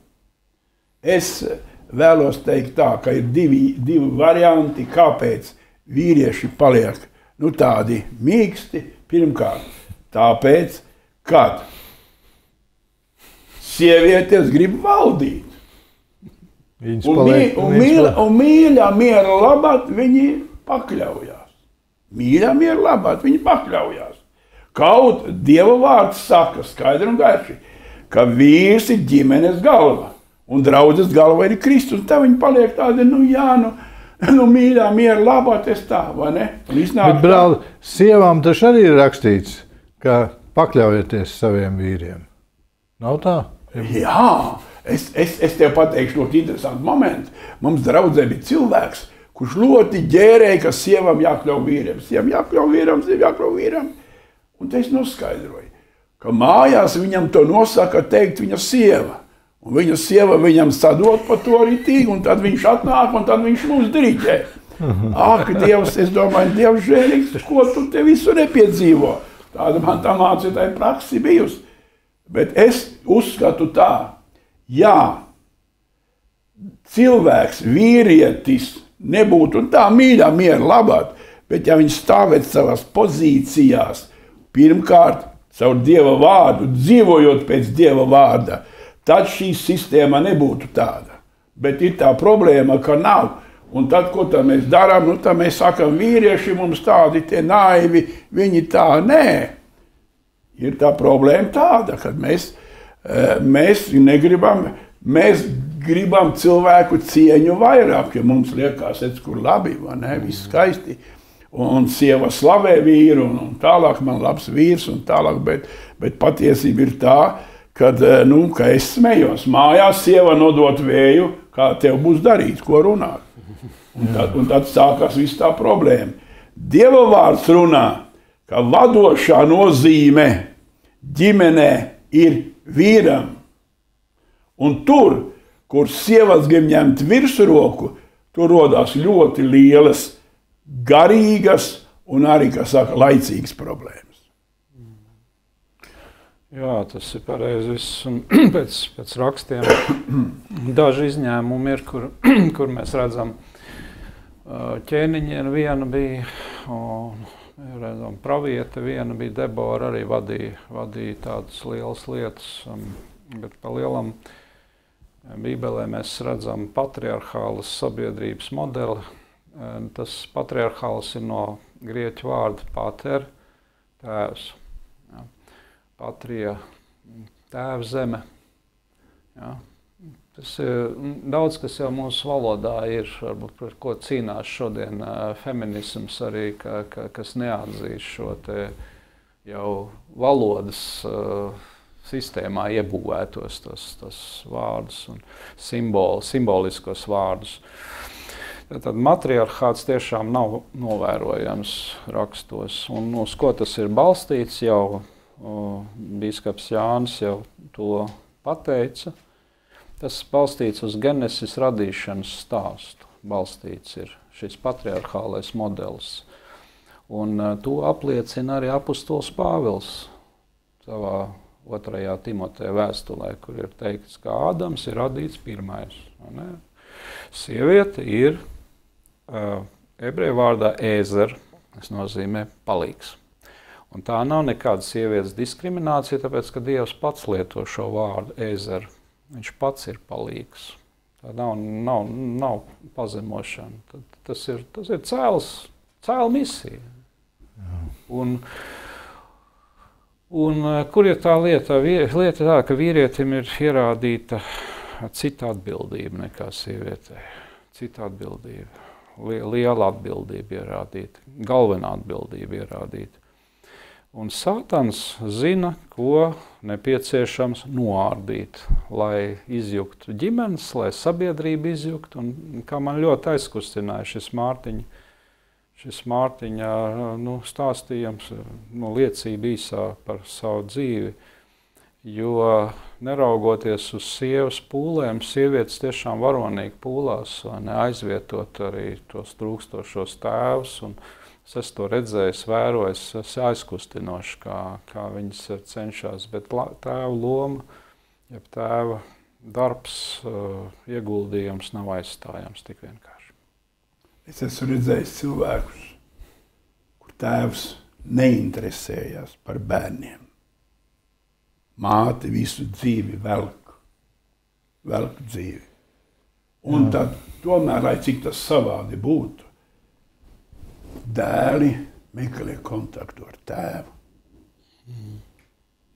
Es vēlos teikt tā, ka ir divi varianti, kāpēc vīrieši paliek tādi mīksti. Pirmkārt, tāpēc, kad sievietes grib valdīt. Un mīļā miera labāk viņi pakļaujās. Mīļā miera labāk viņi pakļaujās. Kaut Dieva vārds saka skaidri un gaiši, ka vīrs ir ģimenes galva, un draudzes galva ir Kristus. Tā viņi paliek tādi, mīļā miera labāk es tā, vai ne? Bet, brāl, sievām taču arī ir rakstīts, ka pakļaujieties saviem vīriem. Nav tā? Jā, es tev pateikšu ļoti interesantu momentu. Mums draudzē bija cilvēks, kurš ļoti ģērēja, ka sievam jākļauj vīriem. Sievam jākļauj vīram. Un te es noskaidroju, ka mājās viņam to nosaka teikt viņa sieva. Un viņa sieva viņam sadot par to ritīgi, un tad viņš atnāk, un tad viņš mūs diriģē. Ak, Dievs, es domāju, Dievs žēlīgs, ko tu te visu nepiedzīvo. Tāda man tā mācītāja praksi bijusi. Bet es uzskatu tā, ja cilvēks, vīrietis nebūtu tā mīļā miera labāk, bet ja viņš stāvēt savās pozīcijās, pirmkārt, caur Dieva vārdu, dzīvojot pēc Dieva vārda, tad šī sistēma nebūtu tāda. Bet ir tā problēma, ka nav. Un tad, ko tā mēs darām, tad mēs sakam, vīrieši mums tādi tie naivi, viņi tā, nē. Ir tā problēma tāda, ka mēs negribam, mēs gribam cilvēku cieņu vairāk, jo mums liekas, kur labi, vai ne, viss skaisti. Un sieva slavē vīru, un tālāk man labs vīrs, un tālāk, bet patiesība ir tā, kad, ka es smējos. Mājās sieva nodot vēju, kā tev būs darīt, ko runāt. Un tad sākās viss tā problēma. Dieva vārds runā, ka vadošā nozīme ģimenē ir vīram. Un tur, kur sievas grib ņemt virsroku, tur rodās ļoti lielas, garīgas un arī, kā saka, laicīgas problēmas. Jā, tas ir pareizi. Pēc rakstiem daži izņēmumi ir, kur mēs redzam, ķēniņi viena bija, un redzam, praviete viena bija, Debora arī vadīja tādas lielas lietas, bet pa lielam Bībelē mēs redzam patriarchālas sabiedrības modeli. Tas patriarchāls ir no grieķu vārda pater, tēvs. Ja. Patria, tēvs zeme. Ja. Tas ir daudz, kas jau mūsu valodā ir, varbūt par ko cīnās šodien feminisms arī, kas neatzīst šo te jau valodas sistēmā iebūvētos tos vārdus un simboliskos vārdus. Tad matriarchāts tiešām nav novērojams rakstos. Un uz ko tas ir balstīts, jau bīskaps Jānis jau to pateica. Tas balstīts uz Genesis radīšanas stāstu. Balstīts ir šis patriarchālais modelis. Un to apliecina arī apustols Pāvils savā 2. Timoteja vēstulē, kur ir teikts, ka Ādams ir radīts pirmais. Sieviete ir ebreju vārdā ēzer, tas nozīmē palīgs. Un tā nav nekāda sievietes diskriminācija, tāpēc, ka Dievs pats lieto šo vārdu ēzer. Viņš pats ir palīgs. Tā nav pazemošana. Tas ir cēla misija. Un kur ir tā lieta? Lieta tā, ka vīrietim ir ierādīta cita atbildība nekā sievietei. Cita atbildība. Liela atbildība ierādīta. Galvenā atbildība ierādīta. Un Sātans zina, ko nepieciešams noārdīt, lai izjuktu ģimenes, lai sabiedrība izjuktu. Un kā man ļoti aizkustināja šis Mārtiņa stāstījums, liecība īsā par savu dzīvi, jo neraugoties uz sievas pūlēm, sievietes tiešām varonīgi pūlās, aizvietot arī tos trūkstošos tēvus, un es to redzēju, vēroju, es aizkustinoši, kā viņas cenšas, bet tēva loma, ja tēva darbs, ieguldījums nav aizstājams tik vienkārši. Es esmu redzējis cilvēkus, kur tēvs neinteresējās par bērniem. Māte visu dzīvi velk dzīvi. Un tad, tomēr, lai cik tas savādi būtu, dēli meklē kontaktu ar tēvu.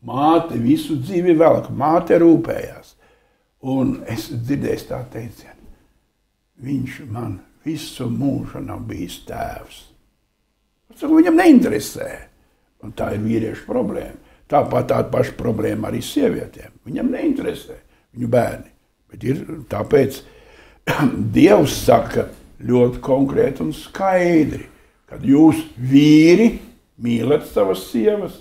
Māte visu dzīvi velk, māte rūpējās. Un es dzirdēju tā teicienu, viņš man visu mūžu nav bijis tēvs. Viņam neinteresē. Un tā ir vīriešu problēma. Tāpat tāda paša problēma arī sievietēm. Viņam neinteresē viņu bērni. Bet ir tāpēc Dievs saka ļoti konkrēti un skaidri, kad jūs vīri mīlat savas sievas,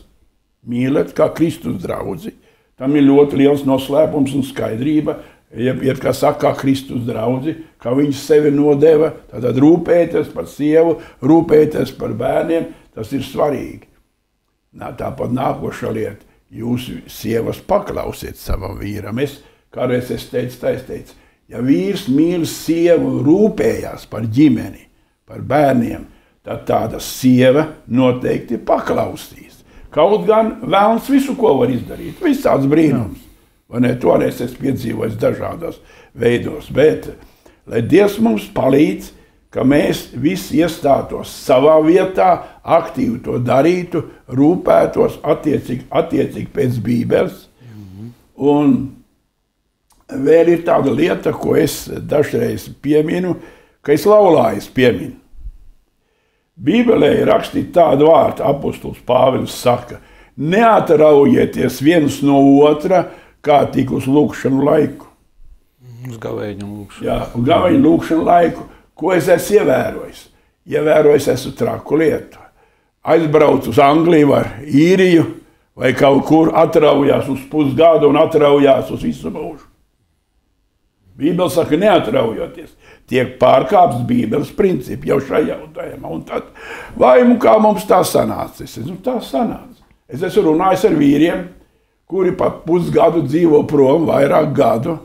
mīlat kā Kristus draudzi. Tam ir ļoti liels noslēpums un skaidrība, ja kā saka, Kristus draudzi, kā viņš sevi nodeva, tātad rūpēties par sievu, rūpēties par bērniem, tas ir svarīgi. Tāpat nākošā lieta, jūs sievas paklausiet savam vīram. Kādreiz es teicu, ja vīrs mīl sievu, rūpējās par ģimeni, par bērniem, tad tāda sieva noteikti paklausīs. Kaut gan vēlns visu, ko var izdarīt, visāds brīnums. Toreiz es piedzīvoju dažādos veidos, bet lai Dievs mums palīdz, ka mēs visi iestātos savā vietā, aktīvi to darītu, rūpētos attiecīgi pēc Bībeles. Un vēl ir tāda lieta, ko es dažreiz pieminu, ka es laulājos pieminu. Bībelē ir rakstīts tādu vārdu, apostols Pāvils saka, neatraujieties viens no otra, kā tik uz lūkšanu laiku. Uz gavēņu lūkšanu. Jā, uz gavēņu lūkšanu laiku. Ko es esmu ievērojis? Ievērojis esmu traku lietu. Aizbrauc uz Angliju vai Īriju vai kaut kur atraujās uz pusgadu un atraujās uz visu mūžu. Bībele saka, neatraujoties. Tiek pārkāpts Bībeles principi jau šajā jautājumā. Un tad, vai kā mums tā sanāca? Tā sanāca. Es esmu runājis ar vīriem, kuri pat pusgadu dzīvo prom, vairāk gadu,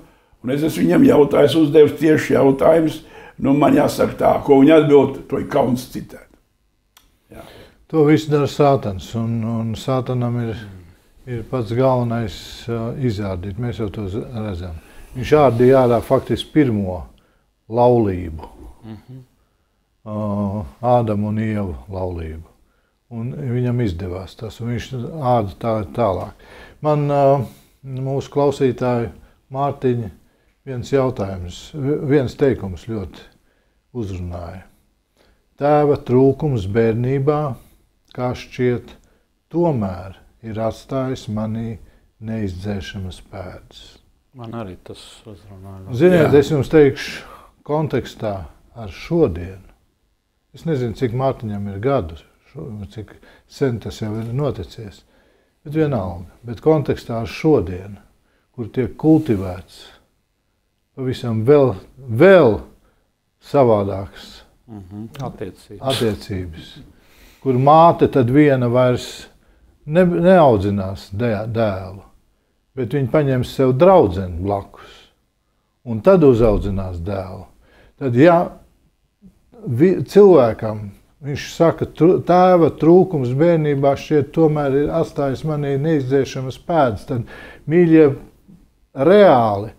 un es esmu viņam jautājis, uzdevis tieši jautājumus, man jāsaka tā, ko viņi atbild, to ir kauns citēt. Jā. To visu dara Sātans, un Sātanam ir pats galvenais izārdīt, mēs jau to redzam. Viņš ārdīja ārā faktiski pirmo laulību, Ādamu un Ievu laulību. Un viņam izdevās tas, un viņš ārda tālāk. Man mūsu klausītāju Mārtiņa viens jautājums, viens teikums ļoti uzrunāja. Tēva trūkums bērnībā, kā šķiet, tomēr ir atstājis manī neizdzēšamas pēdas. Man arī tas uzrunāja. Ziniet, es jums teikšu kontekstā ar šodienu. Es nezinu, cik Mārtiņam ir gadu, cik sen tas jau ir noticies, bet vienalga. Bet kontekstā ar šodienu, kur tiek kultivēts pavisam vēl savādākas attiecības, kur māte tad viena vairs neaudzinās dēlu, bet viņi paņems sev draudzeni blakus un tad uzaudzinās dēlu. Tad, ja cilvēkam viņš saka, tēva trūkums bērnībā šķiet tomēr ir atstājis manī neizdzēšamas pēdas, tad, mīļie, reāli,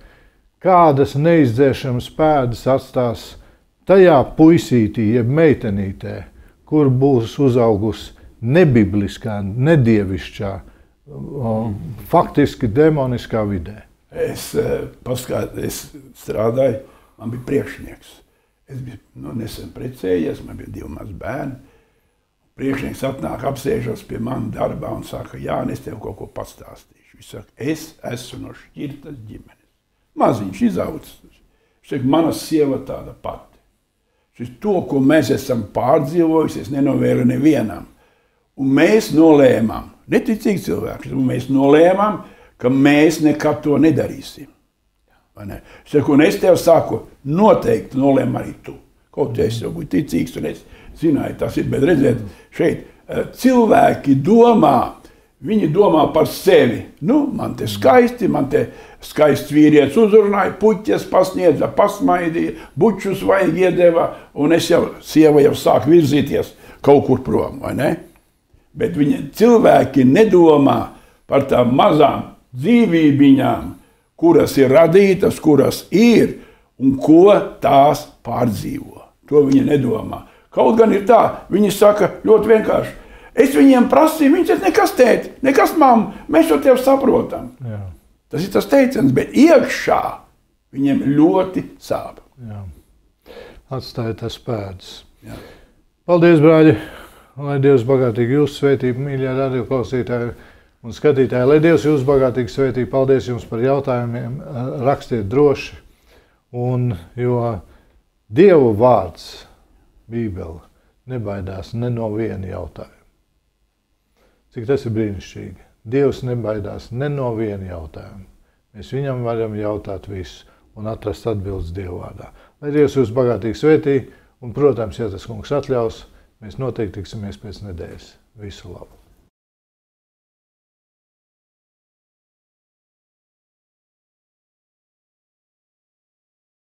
kādas neizdzēšamas pēdas atstās tajā puisītī, jeb meitenītē, kur būs uzaugusi nebibliskā, nedievišķā, faktiski demoniskā vidē. Es strādāju, man bija priekšnieks. Es biju nesen precējies, man bija 2 mazi bērni. Priekšnieks atnāk, apsēžas pie mani darbā un saka, Jāni, es tev kaut ko pastāstīšu. Viņš saka, es esmu no šķirtas ģimenes. Maziņš izaudzis. Viņš saka, mana sieva tāda pati. To, ko mēs esam pārdzīvojuši, es nenovēlu nevienam. Un mēs nolēmām, neticīgi cilvēki, un mēs nolēmām, ka mēs nekad to nedarīsim. Ne? Saku, un es tev saku, noteikti nolēmu arī tu. Kaut es jau būtu ticīgs, un es zināju, tas ir, bet redziet, šeit cilvēki domā, viņi domā par sevi. Man te skaists vīrietis uzrunāja, puķes pasniedza, pasmaidīja, bučus vajag iedeva, un sieva jau sāk virzīties kaut kur prom, vai ne? Bet cilvēki nedomā par tām mazām dzīvībiņām, kuras ir radītas, kuras ir un ko tās pārdzīvo. To viņi nedomā. Kaut gan ir tā, viņi saka ļoti vienkārši. Es viņiem prasīju, viņi teica, nekas tēt, nekas mamma, mēs to tev saprotam. Jā. Tas ir tas teiciens, bet iekšā viņiem ļoti sāp. Jā. Atstāja tas pēdas. Jā. Paldies, brāļi! Lai Dievs bagātīgi jūs svētību, mīļie radioklausītāji un skatītāji, lai Dievs jūs bagātīgi svētību. Paldies jums par jautājumiem, rakstiet droši. Jo Dieva vārds, Bībele, nebaidās ne no viena jautājuma. Cik tas ir brīnišķīgi. Dievs nebaidās ne no viena jautājuma. Mēs viņam varam jautāt visu un atrast atbildes Dieva vārdā. Lai Dievs jūs bagātīgi svētī, un, protams, ja tas kungs atļaus, mēs noteikti tiksimies pēc nedēļas. Visu labu!